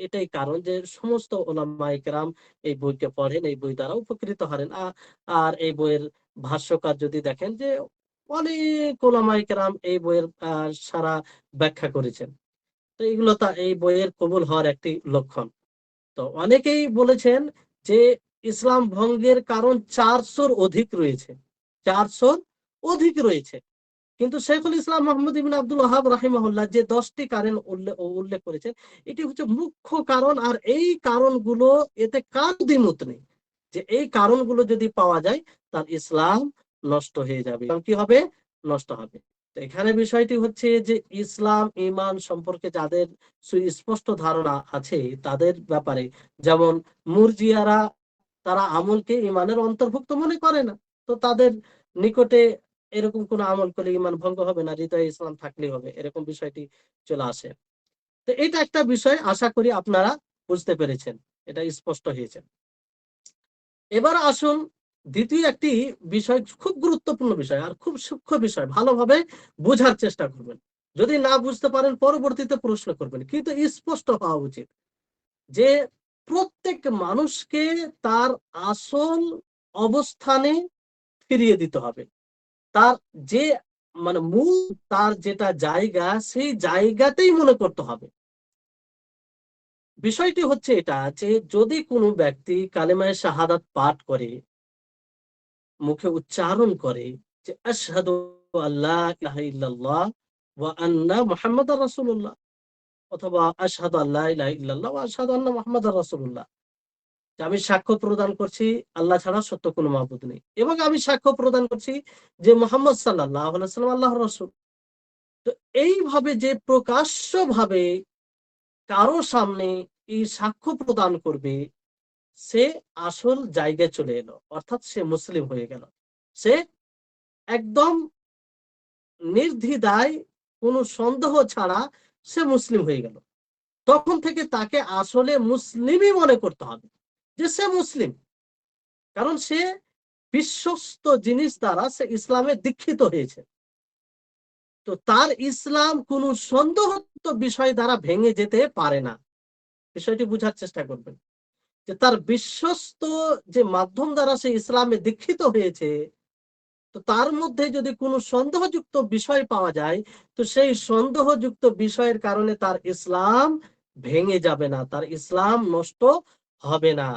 এটাই কারণ যে সমস্ত ওলামায়ে কেরাম এই বইকে পড়েন, এই বই দ্বারা উপকৃত হন। আর এই বইয়ের ভাষ্যকার যদি দেখেন যে অনেক ওলামায়ে কেরাম এই বইয়ের সারা ব্যাখ্যা করেছেন। তো এগুলো এই বইয়ের কবুল হওয়ার একটি লক্ষণ। তো অনেকেই বলেছেন যে ইসলাম ভঙ্গের কারণ 400-র অধিক রয়েছে, 400-র অধিক রয়েছে। কিন্তু শেখুল ইসলাম মোহাম্মদ ইবনে আব্দুল ওয়াহাব রাহিমাহুল্লাহ যে 10টি কারণ উল্লেখ করেছেন, এটি হচ্ছে মুখ্য কারণ। আর এই কারণগুলো, এতে কাল দ্বিমত নেই যে এই কারণগুলো যদি পাওয়া যায়, তার ইসলাম নষ্ট হয়ে যাবে। কি হবে? নষ্ট হবে। তো এখানে বিষয়টি হচ্ছে যে ইসলাম ঈমান সম্পর্কে যাদের সুস্পষ্ট ধারণা আছে তাদের ব্যাপারে, যেমন মুরজিয়ারা, তারা আমলকে ঈমানের অন্তর্ভুক্ত মনে করে না। তো তাদের নিকটে এরকম কোন আমল করলে ঈমান ভঙ্গ হবে না, হৃদয়ে ইসলাম থাকলেই হবে, এরকম বিষয়টি চলে আসে। তো এটা একটা বিষয়, আশা করি আপনারা বুঝতে পেরেছেন, এটা স্পষ্ট হয়েছে। এবার আসুন দ্বিতীয় একটি বিষয়, খুব গুরুত্বপূর্ণ বিষয় আর খুব সূক্ষ্ম বিষয়, ভালোভাবে বোঝার চেষ্টা করবেন। যদি না বুঝতে পারেন পরবর্তীতে প্রশ্ন করবেন, কিন্তু স্পষ্ট হওয়া উচিত যে প্রত্যেক মানুষকে তার আসল অবস্থানে ফিরিয়ে দিতে হবে। তার যে মানে মূল, তার যেটা জায়গা, সেই জায়গাতেই মনে করতে হবে। বিষয়টি হচ্ছে এটা যে যদি কোনো ব্যক্তি কালেমায়ে শাহাদাত পাঠ করে, মুখে উচ্চারণ করে যে আশহাদু আল্লা ইলাহা ইল্লাল্লাহ ওয়া আন্না মুহাম্মাদার রাসূলুল্লাহ, অথবা আশহাদু আল্লা ইলাহা ইল্লাল্লাহ ওয়া আশহাদু আন্না মুহাম্মাদার রাসূলুল্লাহ, যে আমি সাক্ষ্য প্রদান করছি আল্লাহ ছাড়া সত্য কোনো মাবুদ নেই, এবং আমি সাক্ষ্য প্রদান করছি যে মুহাম্মদ সাল্লাল্লাহু আলাইহি ওয়াসাল্লাম আল্লাহর রাসূল। তো এইভাবে যে প্রকাশ্যভাবে কারো সামনে এই সাক্ষ্য প্রদান করবে, সে আসল জায়গায় চলে এলো, অর্থাৎ সে মুসলিম হয়ে গেল। সে একদম নির্দ্বিধায়, কোনো সন্দেহ ছাড়া সে মুসলিম হয়ে গেল। তখন থেকে তাকে আসলে মুসলিমই মনে করতে হবে যে সে মুসলিম, কারণ সে বিশ্বস্ত জিনিস দ্বারা সে ইসলামে দীক্ষিত হয়েছে। তো তার ইসলাম কোনো সন্দেহযুক্ত বিষয় দ্বারা ভেঙে যেতে পারে না। বিষয়টি বুঝার চেষ্টা করবেন যে তার বিশ্বস্ত যে মাধ্যম দ্বারা সে ইসলামে দীক্ষিত হয়েছে, তো তার মধ্যে যদি কোনো সন্দেহযুক্ত বিষয় পাওয়া যায়, তো সেই সন্দেহযুক্ত বিষয়ের কারণে তার ইসলাম ভেঙে যাবে না, তার ইসলাম নষ্ট হবে না।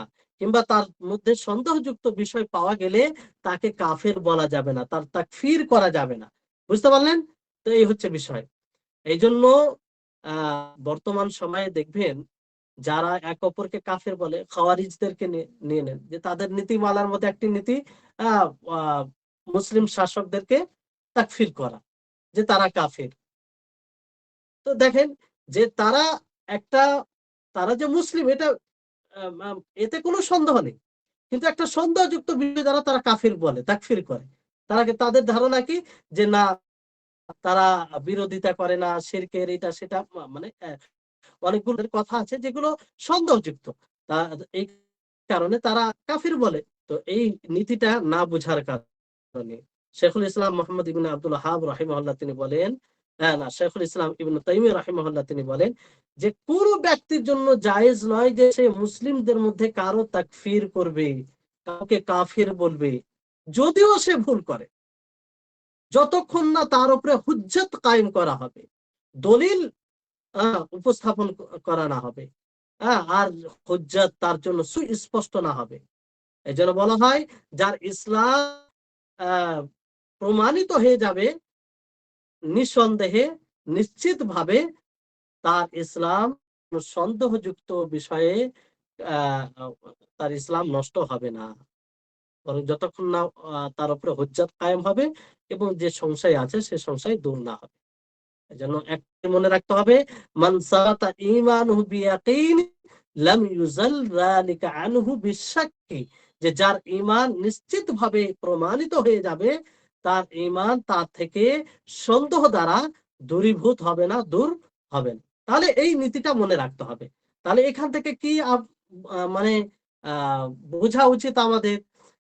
কিংবা তার মধ্যে সন্দেহযুক্ত বিষয় পাওয়া গেলে তাকে কাফের বলা যাবে না, তার তাকফির করা যাবে না। বুঝতে পারলেন? তো এই হচ্ছে বিষয়। এই জন্য বর্তমান সময়ে দেখবেন যারা এক অপরকে কাফের বলে, খাওয়ারিজদেরকে নিয়ে নেন, যে তাদের নীতিমালার মধ্যে একটি নীতি আহ আহ, মুসলিম শাসকদেরকে তাকফির করা, যে তারা কাফের। তো দেখেন যে তারা একটা, তারা যে মুসলিম এটা এতে কোনো সন্দেহ নেই, কিন্তু একটা সন্দেহযুক্ত বিষয় দ্বারা তারা কাফির বলে, তাকফির করে। তাদের ধারণা কি, যে না, তারা বিরোধিতা করে না, শিরকের এটা সেটা, মানে অনেকগুলো কথা আছে যেগুলো সন্দেহযুক্ত, তা এই কারণে তারা কাফির বলে। তো এই নীতিটা না বুঝার কারণে শেখুল ইসলাম মোহাম্মদ ইবনে আব্দুল ওয়াহ্হাব রাহিমাহুল্লাহ তিনি বলেন, না, শেখুল ইসলাম ইবনে তাইমিয়া রাহিমাহুল্লাহ তিনি বলেন যে কোন ব্যক্তির জন্য জায়েজ নয় যে সে মুসলিমদের মধ্যে কারো তাকফির করবে, কাউকে কাফির বলবে, যদিও সে ভুল করে, যতক্ষণ না তার উপরে হুজ্জত কায়েম করা হবে, দলিল উপস্থাপন করা না হবে, আর হুজ্জত তার জন্য সুস্পষ্ট না হবে। এজন্য বলা হয় যার ইসলাম প্রমাণিত হয়ে যাবে নিঃসন্দেহে, নিশ্চিত ভাবে, তার ইসলাম সন্দেহযুক্ত বিষয়ে আহ, তার ইসলাম নষ্ট হবে না, বরং যতক্ষণ না তার উপরে হুজ্জত কায়েম হবে এবং যে সংশয় আছে সে সংশয় দূর না হবে। এজন্য একটা মনে রাখতে হবে, মান সাবাতা ঈমানুহু বিয়াকিন লাম ইউজাল যালিকা আনহু বিশাক্কি, যে যার ঈমান নিশ্চিতভাবে প্রমাণিত হয়ে যাবে, তার ঈমান তার থেকে সন্দেহ দ্বারা দূরীভূত হবে না, দূর হবে না। তাহলে এই নীতিটা মনে রাখতে হবে। তাহলে এখান থেকে কি মানে বোঝা উচিত আমাদের?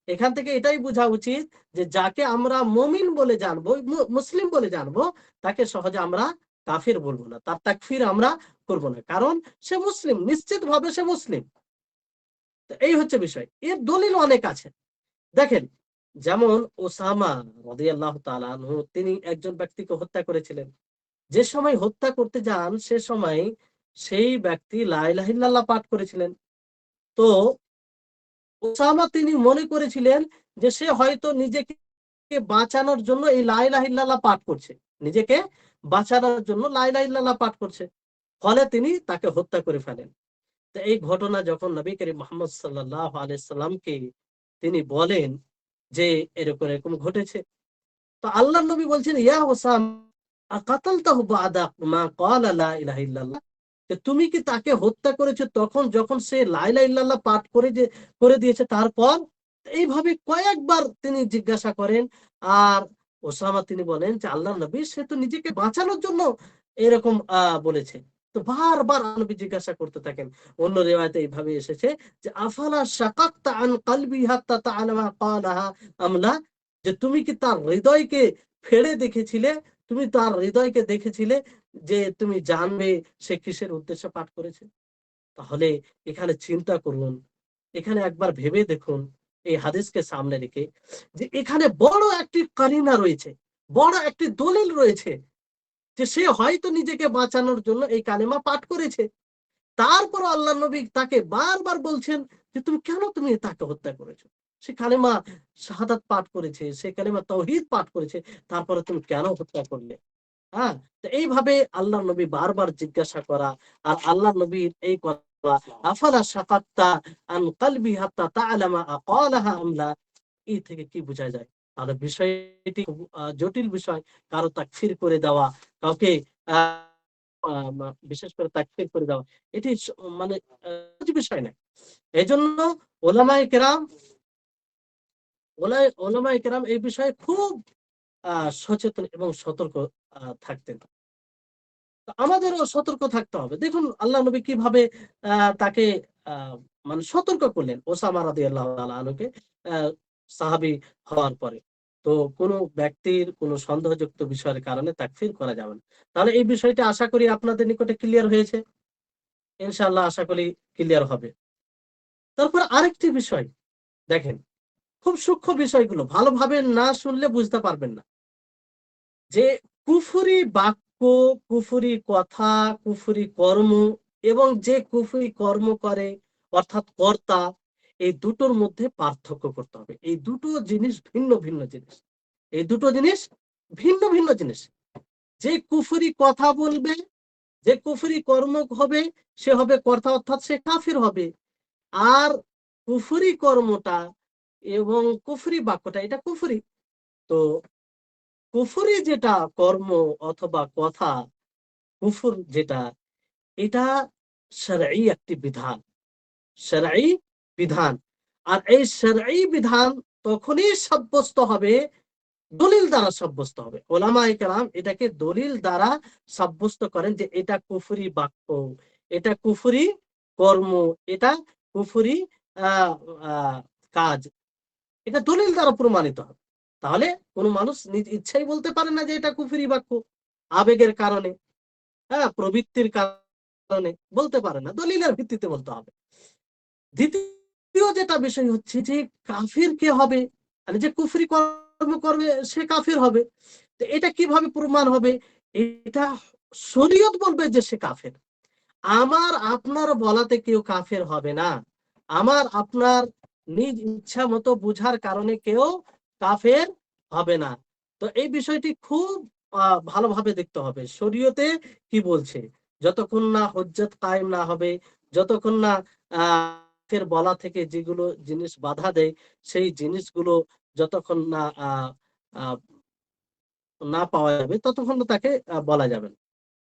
এখান থেকে এটাই বোঝা উচিত যে যাকে আমরা মুমিন বলে জানবো, মুসলিম বলে জানবো, তাকে সহজে আমরা কাফির বলবো না, তার তাকফির আমরা করব না, কারণ সে মুসলিম, নিশ্চিত ভাবে সে মুসলিম। তো এই হচ্ছে বিষয়। এর দলিল অনেক আছে। দেখেন, যেমন ওসামা রাদিয়াল্লাহু তাআলা আনহু, তিনি একজন ব্যক্তিকে হত্যা করেছিলেন। যে সময় হত্যা করতে যান সে সময় সেই ব্যক্তি লা ইলাহা ইল্লাল্লাহ পাঠ করেছিলেন। তো ওসামা তিনি মনে করেছিলেন যে সে হয়তো নিজেকে বাঁচানোর জন্য এই লা ইলাহা ইল্লাল্লাহ পাঠ করছে, নিজেকে বাঁচানোর জন্য লা ইলাহা ইল্লাল্লাহ পাঠ করছে, ফলে তিনি তাকে হত্যা করে ফেলেন। তো এই ঘটনা যখন নবী করিম মুহাম্মদ সাল্লাল্লাহু আলাইহি সাল্লামকে তিনি বলেন, যে এরকম এরকম ঘটেছে। তো আল্লাহ নবী বলছেন, ইয়া ওসাম আকাতালতাহু বাদা মা ক্বালা লা ইলাহা ইল্লাল্লাহ, যে তুমি কি তাকে হত্যা করেছো তখন যখন সে লা ইলাহা ইল্লাল্লাহ পাঠ করে দিয়েছে তারপর? এইভাবে কয়েকবার তিনি জিজ্ঞাসা করেন। আর ওসামা তিনি বলেন যে আল্লাহ নবী সে তো নিজেকে বাঁচানোর জন্য এরকম বলেছে। তো বারবার নবী জিজ্ঞাসা করতে থাকেন। অন্য রিওয়ায়াতে এইভাবে এসেছে যে আফালা শাকাকতা আন কলবি হাত্তা তা'লামা ক্বালাহা আম লা, যে তুমি কি তার হৃদয়কে ফেড়ে দেখেছিলে, তুমি তার হৃদয়কে দেখেছিলে যে তুমি জানবে সে কিসের উদ্দেশ্যে পাঠ করেছে? তাহলে এখানে চিন্তা করুন, এখানে একবার ভেবে দেখুন এই হাদিসকে সামনে রেখে, যে এখানে বড় একটি কারিনা রয়েছে, বড় একটি দলিল রয়েছে যে সে হয়তো নিজেকে বাঁচানোর জন্য এই কালেমা পাঠ করেছে। তারপর আল্লাহ নবী তাকে বারবার বলছেন যে তুমি তাকে হত্যা করেছো। সে কালেমা শাহাদাত পাঠ করেছে, সে কালেমা তাওহীদ পাঠ করেছে, তারপরে তুমি কেন হত্যা করলে? হ্যাঁ, তো এইভাবে আল্লাহ নবী বারবার জিজ্ঞাসা করা, আর আল্লাহ নবীর এই কথা, আফালা শাকাক্তা আন কলবি হাত্তা তা'লামা আকালাহা আমলা, এই থেকে কি বোঝা যায়? তাহলে বিষয়টি খুব জটিল বিষয়। কারো তাকফির করে দেওয়া, কাউকে বিশেষ করে তাকফির করে দেওয়া, এটি মানে বিষয় না। এজন্য ওলামায়ে কেরাম ওলামায়ে কেরাম এই বিষয়ে খুব সচেতন এবং সতর্ক থাকতেন। আমাদেরও সতর্ক থাকতে হবে। দেখুন আল্লাহ নবী কিভাবে তাকে মানে সতর্ক করলেন ওসামা রাদিয়াল্লাহু তাআলা আনহুকে সাহাবী হওয়ার পরে। তো কোন ব্যক্তির কোন সন্দেহযুক্ত বিষয়ের কারণে তাকফির করা যাবে না। তাহলে এই বিষয়টা আশা করি আপনাদের নিকটে ক্লিয়ার হয়েছে। ইনশাআল্লাহ আশা করি ক্লিয়ার হবে। তারপর আরেকটি বিষয় দেখেন, খুব সূক্ষ্ম বিষয়গুলো ভালোভাবে না শুনলে বুঝতে পারবেন না। যে কুফরি বাক্য, কুফরি কথা, কুফরি কর্ম এবং যে কুফরি কর্ম করে অর্থাৎ কর্তা, এই দুটোর মধ্যে পার্থক্য করতে হবে। এই দুটো জিনিস ভিন্ন ভিন্ন জিনিস। এই দুটো জিনিস ভিন্ন ভিন্ন জিনিস। যে কুফরি কথা বলবে, যে কুফরি কর্ম হবে, সে হবে কর্তা অর্থাৎ সে কাফির হবে। আর কুফরি কর্মটা এবং কুফরি বাক্যটা এটা কুফরি। তো কুফরি যেটা কর্ম অথবা কথা, কুফর যেটা, এটা শরঈ একটি বিধান, শরঈ বিধান। আর এই শরঈ বিধান তখনই সাব্যস্ত হবে, দলিল দ্বারা সাব্যস্ত হবে। ওলামায়ে কেরাম এটাকে দলিল দ্বারা সাব্যস্ত করেন যে এটা কুফরি বাক্য, এটা কুফরি কর্ম, এটা কুফরি আহ আহ কাজ, এটা দলিল দ্বারা প্রমাণিত হবে। তাহলে কোন মানুষ নিজ ইচ্ছাই বলতে পারে না যে এটা কুফরি বাক্য, আবেগের কারণে, প্রবৃত্তির কারণে বলতে পারে না, দলিলের ভিত্তিতে বলতে হবে। দ্বিতীয় যেটা বিষয় হচ্ছে যে কাফির কে হবে, মানে যে কুফরি কর্ম করবে সে কাফির হবে। তো এটা কিভাবে প্রমাণ হবে? এটা শরীয়ত বলবে যে সে কাফের। আমার আপনার বলাতে কেউ কাফের হবে না। আমার আপনার নিজ ইচ্ছা মতো বুঝার কারণে কেউ কাফের হবে না। তো এই বিষয়টি খুব ভালোভাবে দেখতে হবে শরীয়তে কি বলছে। যতক্ষণ না হুজ্জত কায়েম না হবে, যতক্ষণ না ফের বলা থেকে যেগুলো জিনিস বাধা দেয়, সেই জিনিসগুলো যতক্ষণ না না পাওয়া যাবে ততক্ষণ তাকে বলা যাবে না।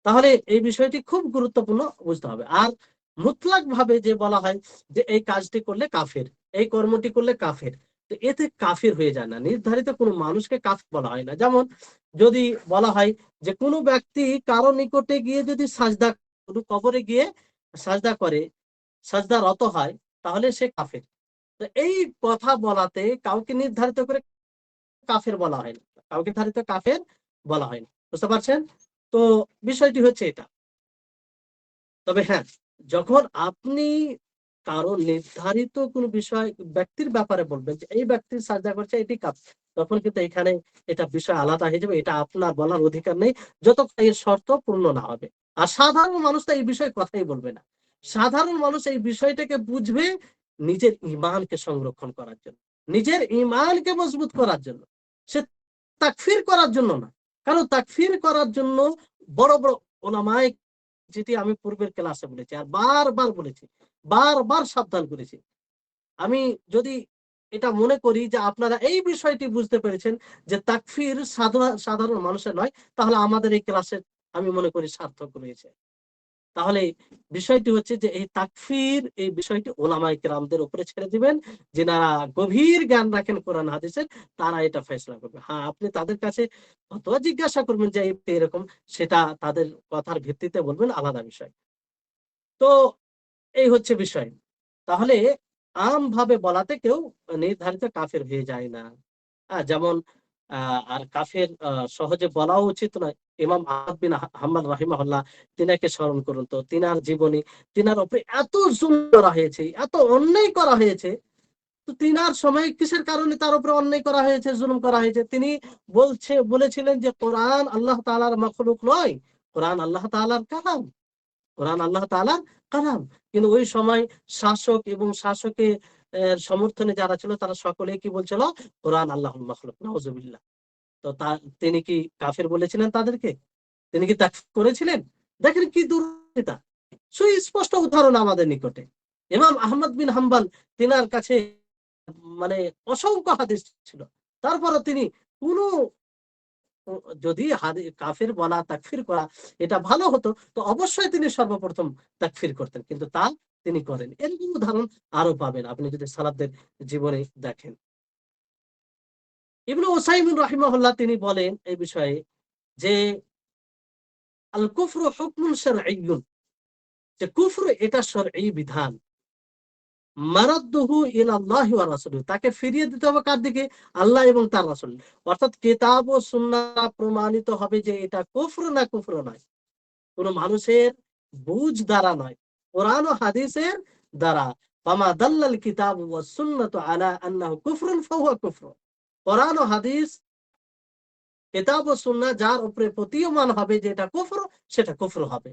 তাহলে এই বিষয়টি খুব গুরুত্বপূর্ণ বুঝতে হবে। আর মুতলাক ভাবে যে বলা হয় যে এই কাজটি করলে কাফের, এই কর্মটি করলে কাফের, তো এতে কাফের হয়ে যায় না। নির্ধারিত কোনো মানুষকে কাফের বলা হয় না। যেমন যদি বলা হয় যে কোনো ব্যক্তি কারো নিকটে গিয়ে যদি সাজদা, কোনো কবরে গিয়ে সাজদা করে, সাজদারত হয়, তাহলে সে কাফের। তো এই কথা বলাতে কাউকে নির্ধারিত করে কাফের বলা হয় না, কাউকে নির্ধারিত কাফের বলা হয় না। বুঝতে পারছেন? তো বিষয়টি হচ্ছে এটা। তবে হ্যাঁ, যখন আপনি কারো নির্ধারিত কোনো বিষয় ব্যক্তির ব্যাপারে বলবেন যে এই ব্যক্তির সাজদা করছে এটি কাফের, তখন কিন্তু এখানে এটা বিষয় আলাদা হয়ে যাবে। এটা আপনার বলার অধিকার নেই যতক্ষণ এর শর্ত পূর্ণ না হবে। আর সাধারণ মানুষ তো এই বিষয়ে কথাই বলবে না। সাধারণ মানুষ এই বিষয়টাকে বুঝবে নিজের ঈমানকে সংরক্ষণ করার জন্য, নিজের ঈমানকে মজবুত করার জন্য। সে তাকফির করার জন্য না। কারণ তাকফির করার জন্য বড় বড় উলামায়ে, যেটি আমি পূর্বের ক্লাসে বলেছি আর বারবার বলেছি, বারবার সাবধান করেছি। আমি যদি এটা মনে করি যে আপনারা এই বিষয়টি বুঝতে পেরেছেন যে তাকফির সাধারণ মানুষের নয়, তাহলে আমাদের এই ক্লাসে আমি মনে করি সার্থক রয়েছে। তাহলে বিষয়টি হচ্ছে যে এই তাকফির এই বিষয়টি ওলামায়ে কেরামদের উপরে ছেড়ে দিবেন, যিনারা গভীর জ্ঞান রাখেন কোরআন হাদিসের, তারা এটা ফয়সালা করবে। হ্যাঁ, আপনি তাদের কাছে ফতোয়া জিজ্ঞাসা করবেন যে এরকম, সেটা তাদের কথার ভিত্তিতে বলবেন, আলাদা বিষয়। তো এই হচ্ছে বিষয়। তাহলে আমভাবে বলাতে কেউ নির্ধারিত কাফের হয়ে যায় না। যেমন আর কাফের সহজে বলাও উচিত নয়। ইমাম আহমদ বিন হাম্বল রাহিমাহুল্লাহ, তিনাকে স্মরণ করুন তো, তিনার জীবনী, তিনার উপরে এত জুলুম করা হয়েছে, এত অন্যায় করা হয়েছে। তো তিনার সময় কিসের কারণে তার উপরে অন্যায় করা হয়েছে, জুলুম করা হয়েছে? তিনি বলেছিলেন যে কোরআন আল্লাহ তাআলার মাখলুক নয়, কোরআন আল্লাহ তাআলার কালাম, কোরআন আল্লাহ তাআলার কালাম। কিন্তু ওই সময় শাসক এবং শাসকের সমর্থনে যারা ছিল, তারা সকলেই কি বলছিল? কোরআন আল্লাহুল মাখলুক। নাউজুবিল্লাহ। তো তিনি কি কাফের বলেছিলেন তাদেরকে? তিনি কি তাকফীর করেছিলেন? দেখেন কি দুর্নীতি! সুস্পষ্ট উদাহরণ আমাদের নিকটে। ইমাম আহমদ বিন হাম্বল, তিনার কাছে মানে অসংখ্য হাদিস ছিল। তারপরও তিনি কোন, যদি কাফের বলা, তাকফির করা এটা ভালো হতো, তো অবশ্যই তিনি সর্বপ্রথম তাকফির করতেন, কিন্তু তা তিনি করেন। এরকম উদাহরণ আরো পাবেন আপনি যদি সালাফদের জীবনে দেখেন। ইবনে উসাইমিন রাহিমাহুল্লাহ তিনি বলেন এই বিষয়ে যে আল কুফরু হুকমুন শারঈয়্যুন, যে কুফর এটা শরঈ বিধান। মারাদ্দুহু ইলাল্লাহি ওয়া রাসূলিহি, তাকে ফিরিয়ে দিতে হবে কার দিকে? আল্লাহ এবং তার রাসূল। অর্থাৎ কিতাব ও সুন্নাহ প্রমাণিত হবে যে এটা কুফর না কুফর নয়। কোন মানুষের বুঝ দ্বারা নয়, কোরআন ও হাদিসের দ্বারা। ফামা দাল্লাল কিতাব ওয়াস সুন্নাতু আলা আন্নাহু কুফরুন ফাহুয়া কুফর। কোরআন ও হাদিস, কিতাব ও সুন্নাহ যার উপরে প্রতীয়মান হবে যে এটা কুফর, সেটা কুফর হবে।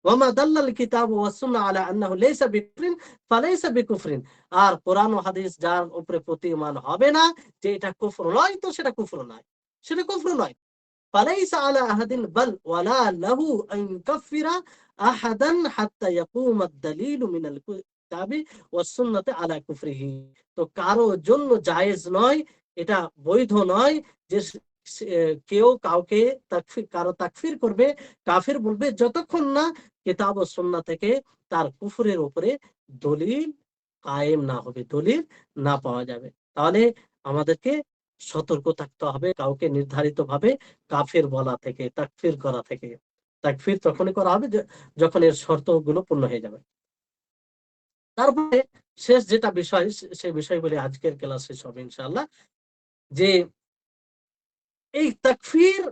ওয়ামা দাল্লাল কিতাব ওয়াস সুন্নাহ আলা আন্নাহু লাইসা বিকুফরিন ফালাইসা বিকুফরিন। আর কোরআন ও হাদিস যার উপরে প্রতীয়মান হবে না যে এটা কুফর নয়, তো সেটা কুফর নয়, সেটা কুফর নয়। فليس على أحد بل ولا له أن يكفر أحدا حتى يقوم الدليل من الكتاب والسنة على كفره। তো কারো জন্য জায়েজ নয়, এটা বৈধ নয় যে কেউ কাউকে কারো তাকফির করবে, কাফির বলবে, যতক্ষণ না কিতাব ও সুন্নাহ থেকে তার কুফরের উপরে দলিল কায়েম না হবে, দলিল না পাওয়া যাবে। তাহলে আমাদেরকে সতর্ক থাকতে হবে কাউকে নির্ধারিত ভাবে কাফের বলা থেকে, তাকফির করা থেকে। তাকফির তখনই করা হবে যখন এর শর্তগুলো পূর্ণ হয়ে যাবে। তারপরে শেষ যেটা বিষয়, সেই বিষয় বলে আজকের ক্লাস শেষ হবে ইনশাআল্লাহ, যে এই তাকফির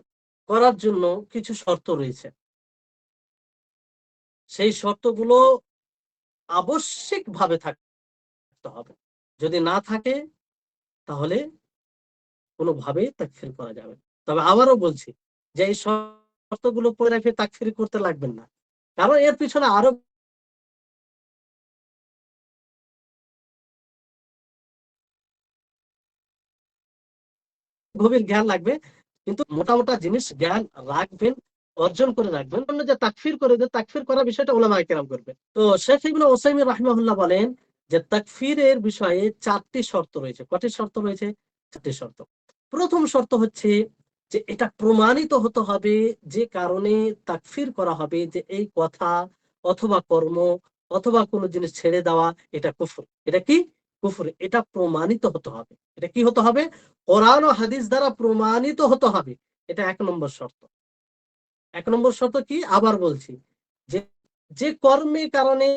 করার জন্য কিছু শর্ত রয়েছে। সেই শর্তগুলো আবশ্যিকভাবে থাকতে হবে। যদি না থাকে তাহলে কোনোভাবেই তাকফির করা যাবে না। তবে আবারও বলছি যে এই শর্তগুলো পড়ে রেখে তাকফির করতে লাগবেন না। কারণ এর পিছনে আরো গভীর জ্ঞান লাগবে। কিন্তু মোটা জিনিস জ্ঞান রাখবেন, অর্জন করে রাখবেন। অন্য যে তাকফির করে, যে তাকফির করার বিষয়টা উলামায়ে কেরাম করবে। তো শেখ ইবনে উসাইমিন রাহিমাহুল্লাহ বলেন যে তাকফিরের বিষয়ে ৪টি শর্ত রয়েছে। কয়টি শর্ত রয়েছে? ৪টি শর্ত। প্রথম শর্ত হচ্ছে যে এটা প্রমাণিত হতে হবে, যে কারণে তাকফির করা হবে, যে এই কথা অথবা কর্ম অথবা কোনো জিনিস ছেড়ে দেওয়া এটা কুফর। এটা কি? কুফর। এটা প্রমাণিত হতে হবে। এটা কি হতে হবে? কোরআন ও হাদিস দ্বারা প্রমাণিত হতে হবে। এটা ১ নম্বর শর্ত। ১ নম্বর শর্ত কি? আবার বলছি যে যে কর্মের কারণে,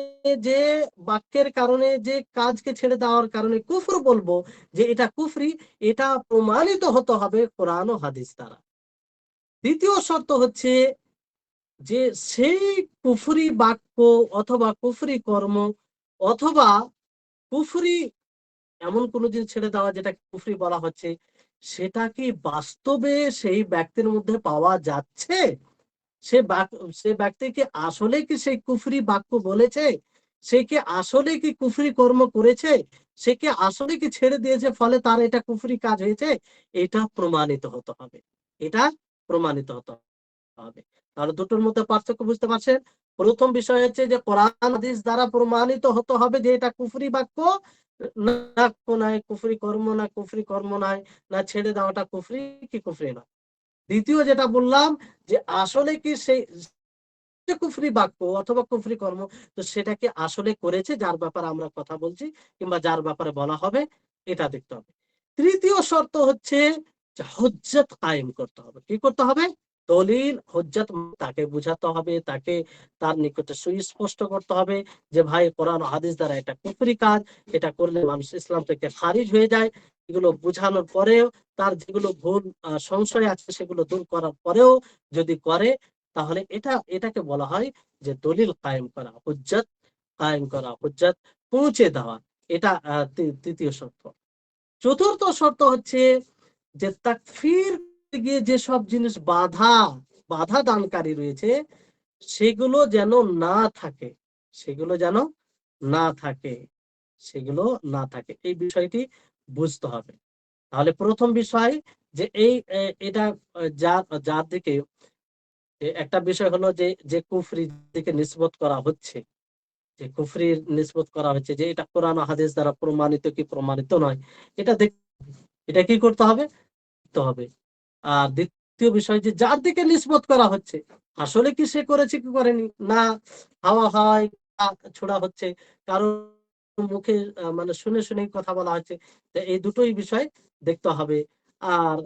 যে বাক্যের কারণে, যে কাজকে ছেড়ে দেওয়ার কারণে কুফর বলবো যে এটা কুফরি, এটা প্রমাণিত হতে হবে কোরআন ও হাদিস দ্বারা। দ্বিতীয় শর্ত হচ্ছে যে সেই কুফরি বাক্য অথবা কুফরি কর্ম অথবা কুফরি এমন কোন জিনিস ছেড়ে দেওয়া যেটা কুফরি বলা হচ্ছে, সেটা কি বাস্তবে সেই ব্যক্তির মধ্যে পাওয়া যাচ্ছে? সে সে ব্যক্তি কি আসলে কি সেই কুফরি বাক্য বলেছে? সে কি আসলে কি কুফরি কর্ম করেছে? সে কি আসলে কি ছেড়ে দিয়েছে, ফলে তার এটা কুফরি কাজ হয়েছে? এটা প্রমাণিত হতে হবে। এটা প্রমাণিত হতে হবে। তাহলে দুটোর মধ্যে পার্থক্য বুঝতে পারছেন? প্রথম বিষয় হচ্ছে যে কোরআন হাদিস দ্বারা প্রমাণিত হতে হবে যে এটা কুফরি বাক্য। না নাই, কুফরি কর্ম না কুফরি কর্ম নাই, না ছেড়ে দেওয়াটা কুফরি কি কুফরি না। দ্বিতীয় যেটা বললাম যে আসলে কি সেই যে কুফরি বাক্য অথবা কুফরি কর্ম, তো সেটা কি আসলে করেছে যার ব্যাপারে আমরা কথা বলছি কিংবা যার ব্যাপারে বলা হবে, এটা দেখতে হবে। তৃতীয় শর্ত হচ্ছে যে হুজ্জত কায়েম করতে হবে। কি করতে হবে? দলিল হুজ্জত তাকে বুঝাতে হবে, তাকে তার নিকটে সুস্পষ্ট করতে হবে যে ভাই কোরআন হাদিস দ্বারা এটা কুফরি কাজ, এটা করলে মানুষ ইসলাম থেকে খারিজ হয়ে যায়। এগুলো বুঝানোর পরেও তার যেগুলো ভুল সংশয় আছে সেগুলো দূর করার পরেও যদি করে, তাহলে এটাকে বলা হয় যে দলিল কায়েম করা, হুজ্জত কায়েম করা, হুজ্জত পৌঁছে দেওয়া। এটা তৃতীয় শর্ত। চতুর্থ শর্ত হচ্ছে যে তাকফির গিয়ে যেসব জিনিস বাধা দানকারী রয়েছে সেগুলো যেন না থাকে, সেগুলো যেন না থাকে, সেগুলো না থাকে, এই বিষয়টি বুঝতে হবে। তাহলে প্রথম বিষয় যে এটা যার যার দিকে একটা বিষয় হলো যে যে কুফরির দিকে নিসবত করা হচ্ছে, যে কুফরির নিসবত করা হচ্ছে, যে এটা কোরআন ও হাদিস দ্বারা প্রমাণিত কি প্রমাণিত নয়, এটা দেখ, এটা কি করতে হবে? দেখতে হবে। আর দ্বিতীয় বিষয় যে যার দিকে নিসবত করা হচ্ছে আসলে কি সে করেছে কি করেনি, না হাওয়া হয় ছোড়া হচ্ছে, কারণ মুখে মানে শুনে শুনে কথা বলা হচ্ছে, তো এই দুটোই বিষয় দেখতে হবে। আর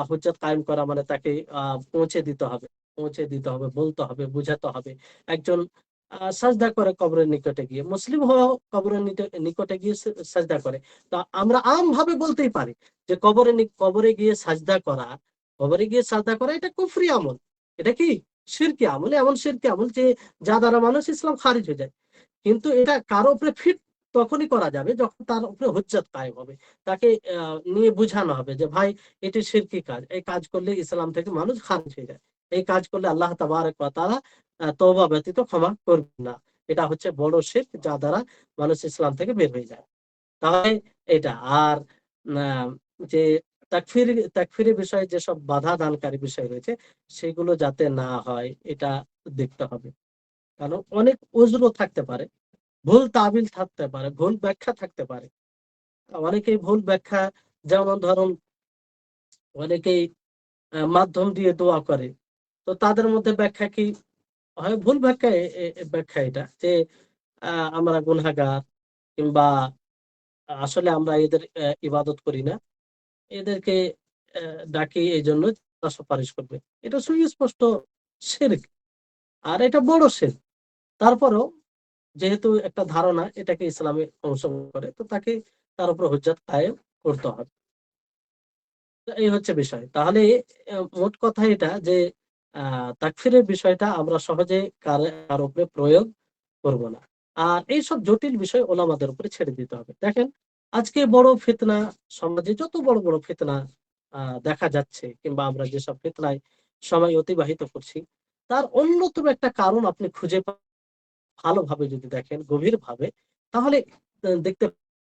হুজ্জত কায়েম করা মানে তাকে পৌঁছে দিতে হবে, পৌঁছে দিতে হবে, বলতে হবে, বুঝাতে হবে। একজন সাজদা করে কবরের নিকটে গিয়ে, মুসলিম হওয়াও কবরের নিকটে গিয়ে সাজদা করে, তা আমরা আম ভাবে বলতেই পারি যে কবরে গিয়ে সাজদা করা, কবরে গিয়ে সাজদা করা এটা কুফরি আমল, এটা কি শিরকি আমল, এমন শিরকি আমল যে যা দ্বারা মানুষ ইসলাম খারিজ হয়ে যায়। কিন্তু এটা কারো উপরে ফিট তখনই করা যাবে যখন তার উপরে হুজ্জত কায়েম হবে, তাকে নিয়ে বোঝানো হবে যে ভাই এটি শিরকি কাজ, এই কাজ করলে ইসলাম থেকে মানুষ খারিজ হয়ে যায়, এই কাজ করলে আল্লাহ তাবারক ওয়া তাআলা তওবা ব্যতীত ক্ষমা করবেন না, এটা হচ্ছে বড় শিরক যা দ্বারা মানুষ ইসলাম থেকে বের হয়ে যায়। তাহলে এটা আর যে তাকফিরের বিষয়ে যেসব বাধা দানকারী বিষয় রয়েছে সেগুলো যাতে না হয় এটা দেখতে হবে। কারণ অনেক উজরও থাকতে পারে, ভুল তাবিল থাকতে পারে, ভুল ব্যাখ্যা থাকতে পারে। অনেকেই ভুল ব্যাখ্যা, যেমন ধরুন অনেকেই মাধ্যম দিয়ে দোয়া করে, তো তাদের মধ্যে ব্যাখ্যা কি হয়? ভুল ব্যাখ্যা, ব্যাখ্যা এটা যে আমরা গুনাহগার, কিংবা আসলে আমরা এদের ইবাদত করি না, এদেরকে ডাকি এই জন্য তারা সুপারিশ করবে। এটা সুস্পষ্ট শিরক, আর এটা বড় শিরক। তারপরেও যেহেতু একটা ধারণা এটাকে ইসলামে অংশ করে, তো তাকে তার উপর হুজ্জত কায়েম করতে হবে। তো এই হচ্ছে বিষয়। তাহলে মোট কথা এটা যে তাকফিরের বিষয়টা আমরা সহজে কারো উপরে প্রয়োগ করব না। আর এইসব জটিল বিষয় ওলামাদের উপরে ছেড়ে দিতে হবে। দেখেন আজকে বড় ফিতনা, সমাজে যত বড় বড় ফিতনা দেখা যাচ্ছে, কিংবা আমরা যেসব ফিতনায় সময় অতিবাহিত করছি, তার অন্যতম একটা কারণ আপনি খুঁজে ভালোভাবে যদি দেখেন গভীরভাবে, তাহলে দেখতে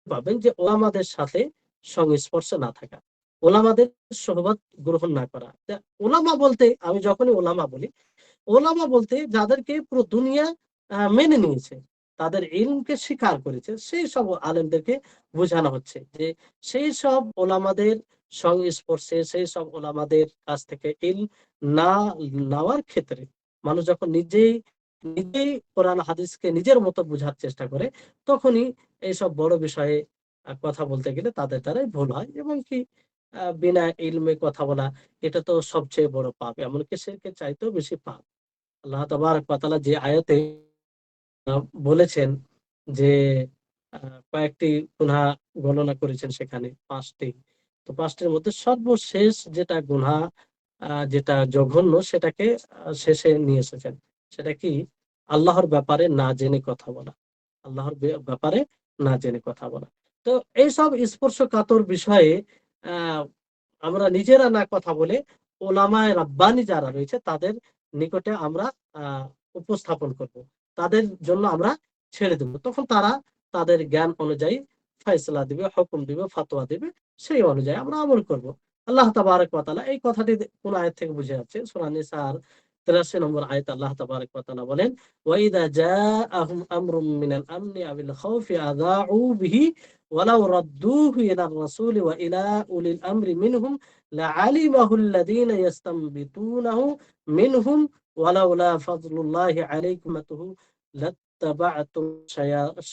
পাবেন যে ওলামাদের সাথে সংস্পর্শে না থাকা, ওলামাদের সোহবত গ্রহণ না করা। ওলামা বলতে আমি যখনই ওলামা বলি, ওলামা বলতে যাদেরকে পুরো দুনিয়া মেনে নিয়েছে, তাদের ইলমকে স্বীকার করেছে, সেই সব আলেমদেরকে বোঝানো হচ্ছে যে সেই সব ওলামাদের সংস্পর্শে, সেই সব ওলামাদের কাছ থেকে ইলম না নেওয়ার ক্ষেত্রে মানুষ যখন নিজেই নিজেই কোরআন হাদিসকে নিজের মতো বোঝার চেষ্টা করে, তখনই এইসব বড় বিষয়ে কথা বলতে গেলে তাদের দ্বারাই ভুল হয়। এবং কি বিনা ইলমে কথা বলা, এটা তো সবচেয়ে বড় পাপ, এমনকি শিরকের চাইতেও বেশি পাপ। আল্লাহ তাবারক ওয়া তাআলা যে আয়াতে বলেছেন যে কয়েকটি গুনাহ গণনা করেছেন সেখানে ৫টি। তো ৫টির মধ্যে সর্বশেষ যেটা গুনাহ, যেটা জঘন্য, সেটাকে শেষে নিয়ে এসেছেন। সেটা কি? আল্লাহর ব্যাপারে না জেনে কথা বলা। আল্লাহর ব্যাপারে না জেনে কথা বলা। তো এইসব স্পর্শকাতর বিষয়ে আ আমরা নিজেরা না কথা বলে ওলামায়ে রাব্বানী যারা রয়েছে তাদের নিকটে আমরা আ উপস্থাপন করব। তাদের জন্য আমরা ছেড়ে দেব। তখন তারা তাদের জ্ঞান অনুযায়ী ফয়সালা দিবে, হুকুম দিবে, ফতোয়া দিবে। সেই অনুযায়ী আমরা আমল করব। আল্লাহ তাবারাক ওয়া তাআলা এই কথাটি কোন আয়াত থেকে বুঝে যাচ্ছে? সূরা নিসার ৮৩ নম্বর আয়াতে আল্লাহ তাবারাক ওয়া তাআলা বলেন, "ওয়া ইযা জাআহুম আমরুম মিনাল আমনি আবিল খাউফি আযাউ বিহি ওয়ালাউ রাদ্দুহু ইলার রাসূলি ওয়া ইলা উলিল আমরি মিনহুম লাআলিমাহু আল্লাযীনা ইস্তামবিতুনাহু মিনহুম ওয়ালাউলা ফাদলুল্লাহি আলাইকুম লাত্তাবা'তুম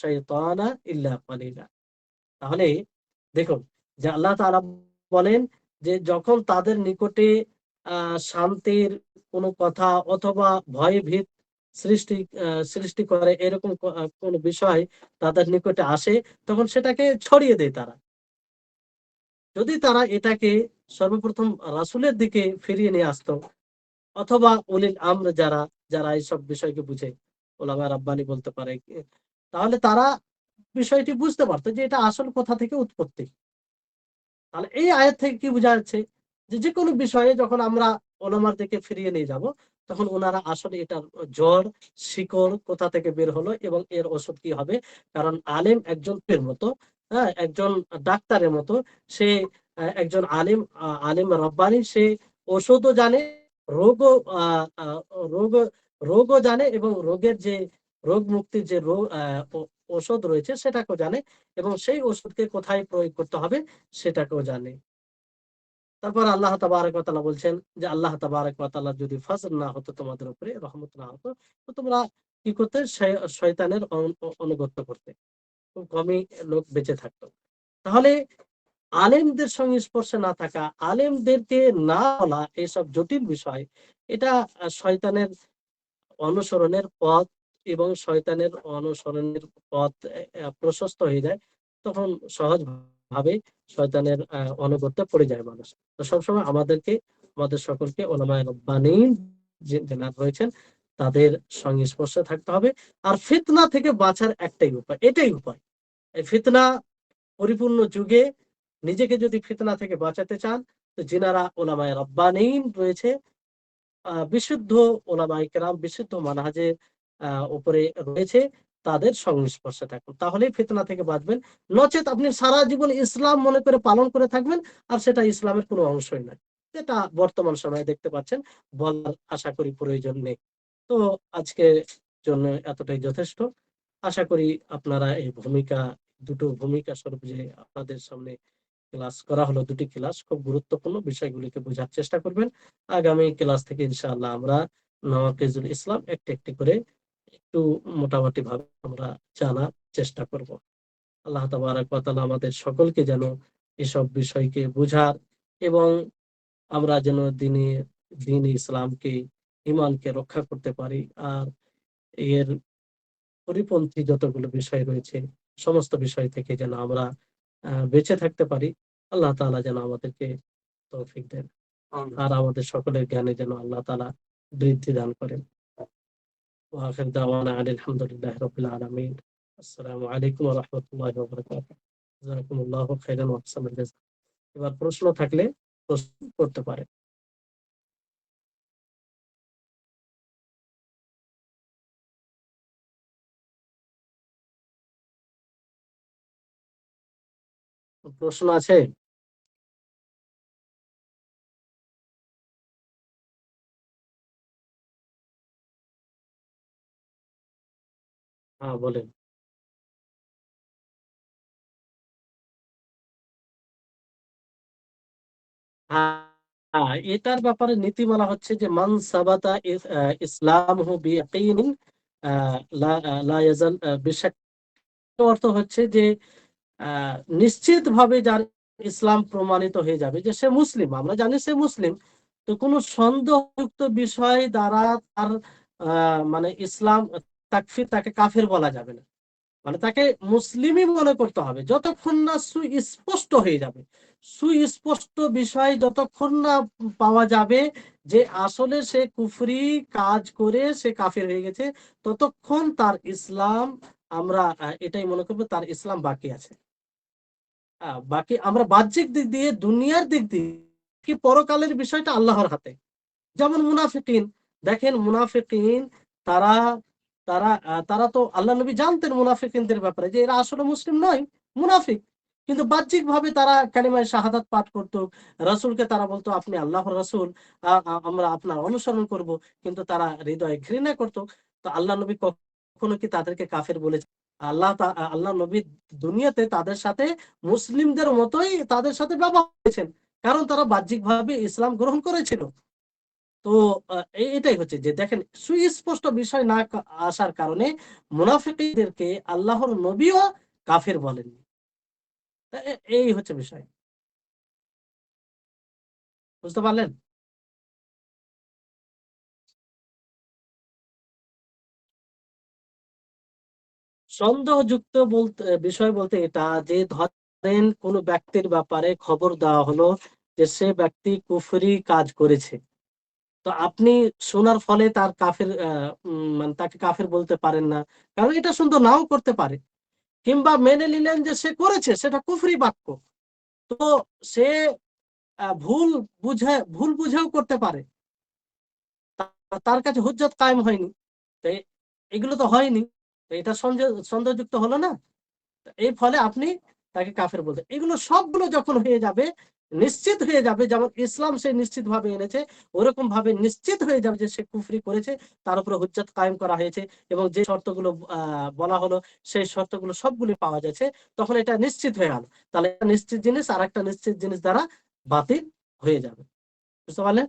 শায়াতানা ইল্লা কালিলা। তাহলে দেখুন যে আল্লাহ তাআলা বলেন যে যখন তাদের নিকটে শান্তির কোনো কথা অথবা ভয়ভীত সৃষ্টি সৃষ্টি করে এরকম কোনো বিষয় তাদের নিকটে আসে, তখন সেটাকে ছড়িয়ে দেয় তারা। যদি তারা এটাকে সর্বপ্রথম রাসূলের দিকে ফিরিয়ে নিয়ে আসতো, অথবা উলিল আমর যারা যারা এইসব বিষয়কে বুঝে, ওলামা রাব্বানি বলতে পারে, তাহলে তারা বিষয়টি বুঝতে পারতো যে এটা আসল কোথা থেকে উৎপত্তি। তাহলে এই আয়াত থেকে কি বোঝা যাচ্ছে যে যে কোনো বিষয়ে যখন আমরা ওলামার দিকে ফিরিয়ে নিয়ে যাব, তখন ওনারা আসলে এটার জড় শিকড় কোথা থেকে বের হলো এবং এর ওষুধ কি হবে। কারণ আলেম একজন এর মতো, হ্যাঁ, একজন ডাক্তারের মতো, সে একজন আলেম, আলেম রব্বানি, সে ওষুধও জানে, রোগও আহ, আহ, রোগ রোগও জানে, এবং রোগের যে রোগ মুক্তির যে রোগ ঔষধ রয়েছে সেটাকেও জানে, এবং সেই ওষুধকে কোথায় প্রয়োগ করতে হবে সেটাকেও জানে। তারপর আল্লাহ তাবারক ওয়া তাআলা বলছেন যে আল্লাহ তাবারক ওয়া তাআলা যদি ফজল না হতো তোমাদের উপরে, রহমত না হতো, তো তোমরা কি করতে, শয়তানের অনুগত্য করতে, খুব কমই লোক বেঁচে থাকতো। তাহলে আলেমদের সংস্পর্শে না থাকা, আলেমদেরকে না বলা এইসব জটিল বিষয়, এটা শয়তানের অনুসরণের পথ, এবং শয়তানের অনুসরণের পথ প্রশস্ত হয়ে যায়, তখন সহজ ভাবে শয়তানের অনুগত্যে পড়ে যায় মানুষ। তো সবসময় আমাদেরকে, আমাদের সকলকে উলামায়ে রাব্বানীন যারা রয়েছেন তাদের সংস্পর্শে থাকতে হবে। আর ফিতনা থেকে বাঁচার একটাই উপায়, এটাই উপায়। এই ফিতনা পরিপূর্ণ যুগে নিজেকে যদি ফিতনা থেকে বাঁচাতে চান, তো যিনারা উলামায়ে রাব্বানীন রয়েছে, বিশুদ্ধ ওলামায়ে কেরাম, বিশুদ্ধ মানহাজের উপরে রয়েছে, তাদের সংস্পর্শে থাকুন, তাহলেই ফিতনা থেকে বাঁচবেন। নচেত আপনি সারা জীবন ইসলাম মনে করে পালন করে থাকবেন, আর সেটা ইসলামের কোনো অংশই নয়, যেটা বর্তমান সময়ে দেখতে পাচ্ছেন। বলার আশা করি প্রয়োজন নেই। তো আজকে জন্য এতটাই যথেষ্ট। আশা করি আপনারা এই ভূমিকা, দুটো ভূমিকা স্বরূপ যে আপনাদের সামনে ক্লাস করা হলো, দুটি ক্লাস খুব গুরুত্বপূর্ণ বিষয়গুলিকে বোঝার চেষ্টা করবেন। আগামী ক্লাস থেকে ইনশাআল্লাহ আমরা নওয়াকিজুল ইসলাম একটি একটি করে একটু মোটামুটি ভাবে আমরা জানার চেষ্টা করব। আল্লাহ তাবারক ওয়া তাআলা আমাদের সকলকে যেন এসব বিষয়কে বোঝার, এবং আমরা যেন দিন ইসলামকে, ঈমানকে রক্ষা করতে পারি, আর এর পরিপন্থী যতগুলো বিষয় রয়েছে সমস্ত বিষয় থেকে যেন আমরা বেঁচে থাকতে পারি। আল্লাহ তাআলা যেন আমাদেরকে তৌফিক দেন, আর আমাদের সকলের জ্ঞানে যেন আল্লাহ তাআলা বৃদ্ধি দান করেন। ওয়া আখির দাওয়ানা আনিল হামদুলিল্লাহি রাব্বিল আলামিন। আসসালামু আলাইকুম ওয়া রাহমাতুল্লাহি ওয়া বারাকাতুহু। জাযাকুমুল্লাহু খাইরান ওয়া আহসানাল জাযা। এবার প্রশ্ন থাকলে প্রশ্ন করতে পারেন। প্রশ্ন আছে? হ্যাঁ, বলেন। হ্যাঁ, এটার ব্যাপারে নীতিমালা হচ্ছে যে মান সাবাতা ইসলামহু বিয়াকিনিন লা লা ইয়াজাল বিশাক। অর্থ হচ্ছে যে নিশ্চিত ভাবে যার ইসলাম প্রমাণিত হয়ে যাবে যে সে মুসলিম, আমরা জানি সে মুসলিম, তো কোনো সন্দেহযুক্ত বিষয় দ্বারা তার মানে ইসলাম তাকফির, তাকে কাফের বলা যাবে না। মানে তাকে মুসলিমই মনে করতে হবে যতক্ষণ না সুস্পষ্ট হয়ে যাবে। সুস্পষ্ট বিষয় যতক্ষণ না পাওয়া যাবে যে আসলে সে কুফরি কাজ করে সে কাফের হয়ে গেছে, ততক্ষণ তার ইসলাম, আমরা এটাই মনে করবো তার ইসলাম বাকি আছে। বাকি আমরা বাহ্যিক দিক দিয়ে, দুনিয়ার দিক দিয়ে কি, পরকালের বিষয়টা আল্লাহর হাতে। যেমন মুনাফিকিন, দেখেন মুনাফিকিন, তারা তারা তারা তো আল্লাহ নবী জানতেন মুনাফিকিনদের ব্যাপারে যে এরা আসলে মুসলিম নয়, মুনাফিক। কিন্তু বাহ্যিক ভাবে তারা কালিমায়ে শাহাদাত পাঠ করতো, রাসূলকে তারা বলতো আপনি আল্লাহর রাসূল, আমরা আপনার অনুসরণ করব, কিন্তু তারা হৃদয়ে ঘৃণা করতো। তো আল্লাহ নবী কখনো কি তাদেরকে কাফের বলেছেন? আল্লাহ নবী দুনিয়াতে তাদের সাথে মুসলিমদের মতোই তাদের সাথে ব্যবহার করেছেন, কারণ তারা বাহ্যিকভাবে ইসলাম গ্রহণ করেছিল। তো এটাই হচ্ছে যে দেখেন, সুস্পষ্ট বিষয় না আসার কারণে মুনাফিকদেরকে আল্লাহর নবীও কাফের বলেন। এই হচ্ছে বিষয়, বুঝতে পারলেন? সন্দেহযুক্ত বলতে বিষয় বলতে এটা যে ধরেন কোনো ব্যক্তির ব্যাপারে খবর দেওয়া হলো যে সে ব্যক্তি কুফরি কাজ করেছে, তো আপনি শোনার ফলে তার কাফের মানে তাকে কাফের বলতে পারেন না, কারণ এটা সুন্দর নাও করতে পারে। কিংবা মেনে নিলেন যে সে করেছে, সেটা কুফরি বাক্য, তো সে ভুল বুঝেও করতে পারে, তার কাছে হুজ্জত কায়েম হয়নি। তো এগুলো তো হয়নি, তো এটা সন্দেহযুক্ত হলো না। এই ফলে আপনি তাকে কাফের বলতে, এগুলো সবগুলো যখন হয়ে যাবে, নিশ্চিত হয়ে যাবে, যেমন ইসলাম সে নিশ্চিত ভাবে এনেছে, ওরকম ভাবে নিশ্চিত হয়ে যাবে যে সে কুফরি করেছে, তার উপরে হুজ্জত কায়েম করা হয়েছে, এবং যে শর্তগুলো বলা হলো সেই শর্তগুলো সবগুলি পাওয়া যাচ্ছে, তখন এটা নিশ্চিত হয়ে গেল। তাহলে একটা নিশ্চিত জিনিস আর একটা নিশ্চিত জিনিস দ্বারা বাতিল হয়ে যাবে, বুঝতে পারলেন?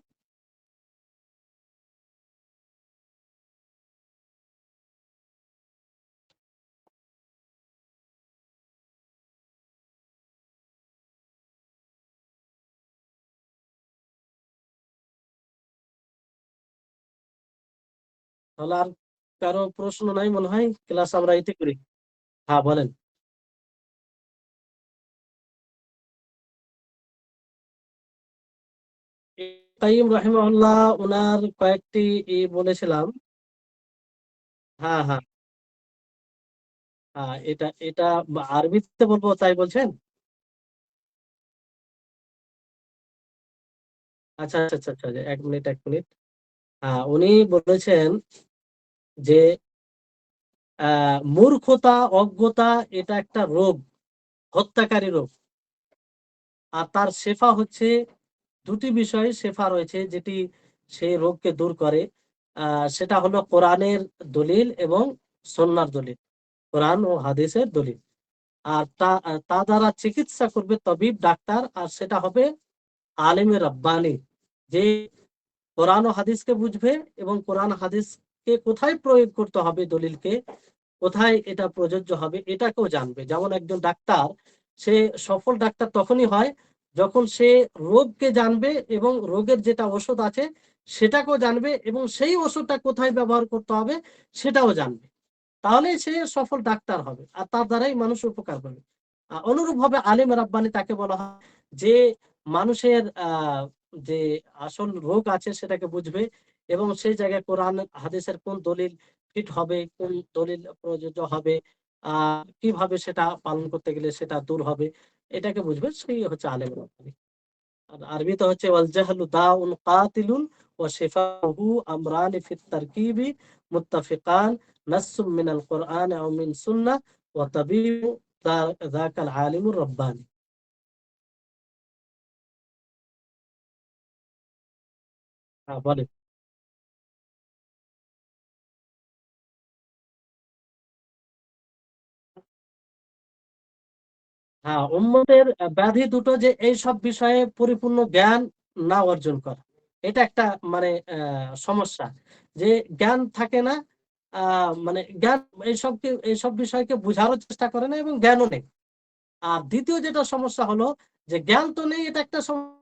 তাহলে আর কারো প্রশ্ন নাই মনে হয়, ক্লাস আমরা এতে করি। হ্যাঁ বলেন। কাইয়িম রাহিমাহুল্লাহ ওনার কয়েকটি বলেছিলাম। হ্যাঁ হ্যাঁ হ্যাঁ, এটা এটা আরবিতে বলবো তাই বলছেন? আচ্ছা আচ্ছা আচ্ছা আচ্ছা, এক মিনিট এক মিনিট। হ্যাঁ, উনি বলেছেন যে মূর্খতা, অজ্ঞতা এটা একটা রোগ, হত্যাকারী রোগ। আর তার শেফা হচ্ছে, দুটি বিষয়ে শেফা রয়েছে যেটি সেই রোগকে দূর করে। সেটা হলো কোরআনের দলিল এবং সুন্নাহর দলিল, কোরআন ও হাদিসের দলিল। আর তা দ্বারা চিকিৎসা করবে তবিব, ডাক্তার, আর সেটা হবে আলেমে রব্বানি, যে কোরআন ও হাদিসকে বুঝবে এবং কোরআন হাদিসকে কোথায় প্রয়োগ করতে হবে, দলিলকে কোথায় এটা প্রযোজ্য হবে এটাকেও জানবে। যেমন একজন ডাক্তার, সে সফল ডাক্তার তখনই হয় যখন সে রোগকে জানবে এবং রোগের যেটা ওষুধ আছে সেটাকেও জানবে, এবং সেই ওষুধটা কোথায় ব্যবহার করতে হবে সেটাও জানবে। তাহলে সে সফল ডাক্তার হবে আর তার দ্বারাই মানুষ উপকার পাবে। অনুরূপ ভাবে আলিম রাব্বানি তাকে বলা হয়, যে মানুষের যে আসল রোগ আছে সেটাকে বুঝবে, এবং সেই জায়গায় কোরআন হাদিসের কোন দলিল ফিট হবে, কোন দলিল প্রযোজ্য হবে, কিভাবে সেটা পালন করতে গেলে সেটা দূর হবে, এটাকে বুঝবে, সেই হচ্ছে আলেম রাব্বানি। আর আরবিতে হচ্ছে ওয়াল জাহলু দাউন কাতিলুন ওয়া শিফাউহু আমরানি ফিত তারকিবি মুত্তাফিকান নাসসুম মিনাল কুরআন আও মিন সুন্নাহ ওয়া তাবিবু যাকাল আলিমুর রাব্বানি। হ্যাঁ বলেন। হ্যাঁ, উম্মতের ব্যাধি দুটো, যে এই সব বিষয়ে পরিপূর্ণ জ্ঞান না অর্জন করা, এটা একটা মানে সমস্যা, যে জ্ঞান থাকে না, মানে জ্ঞান এইসব বিষয়কে বোঝারও চেষ্টা করে না এবং জ্ঞানও নেই। আর দ্বিতীয় যেটা সমস্যা হলো, যে জ্ঞান তো নেই, এটা একটা সমস্যা।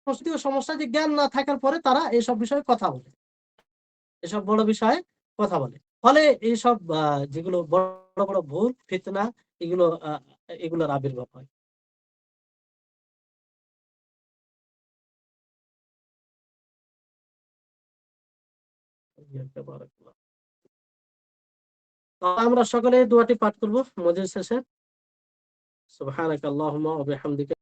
দ্বিতীয় সমস্যা যে জ্ঞান না থাকার পরে তারা এইসব বিষয়ে কথা বলে, এসব বড় বিষয়ে কথা বলে, ফলে এইসব যেগুলো বড় বড় ভুল ফিতনা, এগুলো এগুলোর আবির্ভাব হয়। তো আমরা সকলে দোয়াটি পাঠ করবো মজলিস শেষে। সুবহানাকাল্লাহুম্মা ওয়া বিহামদিকা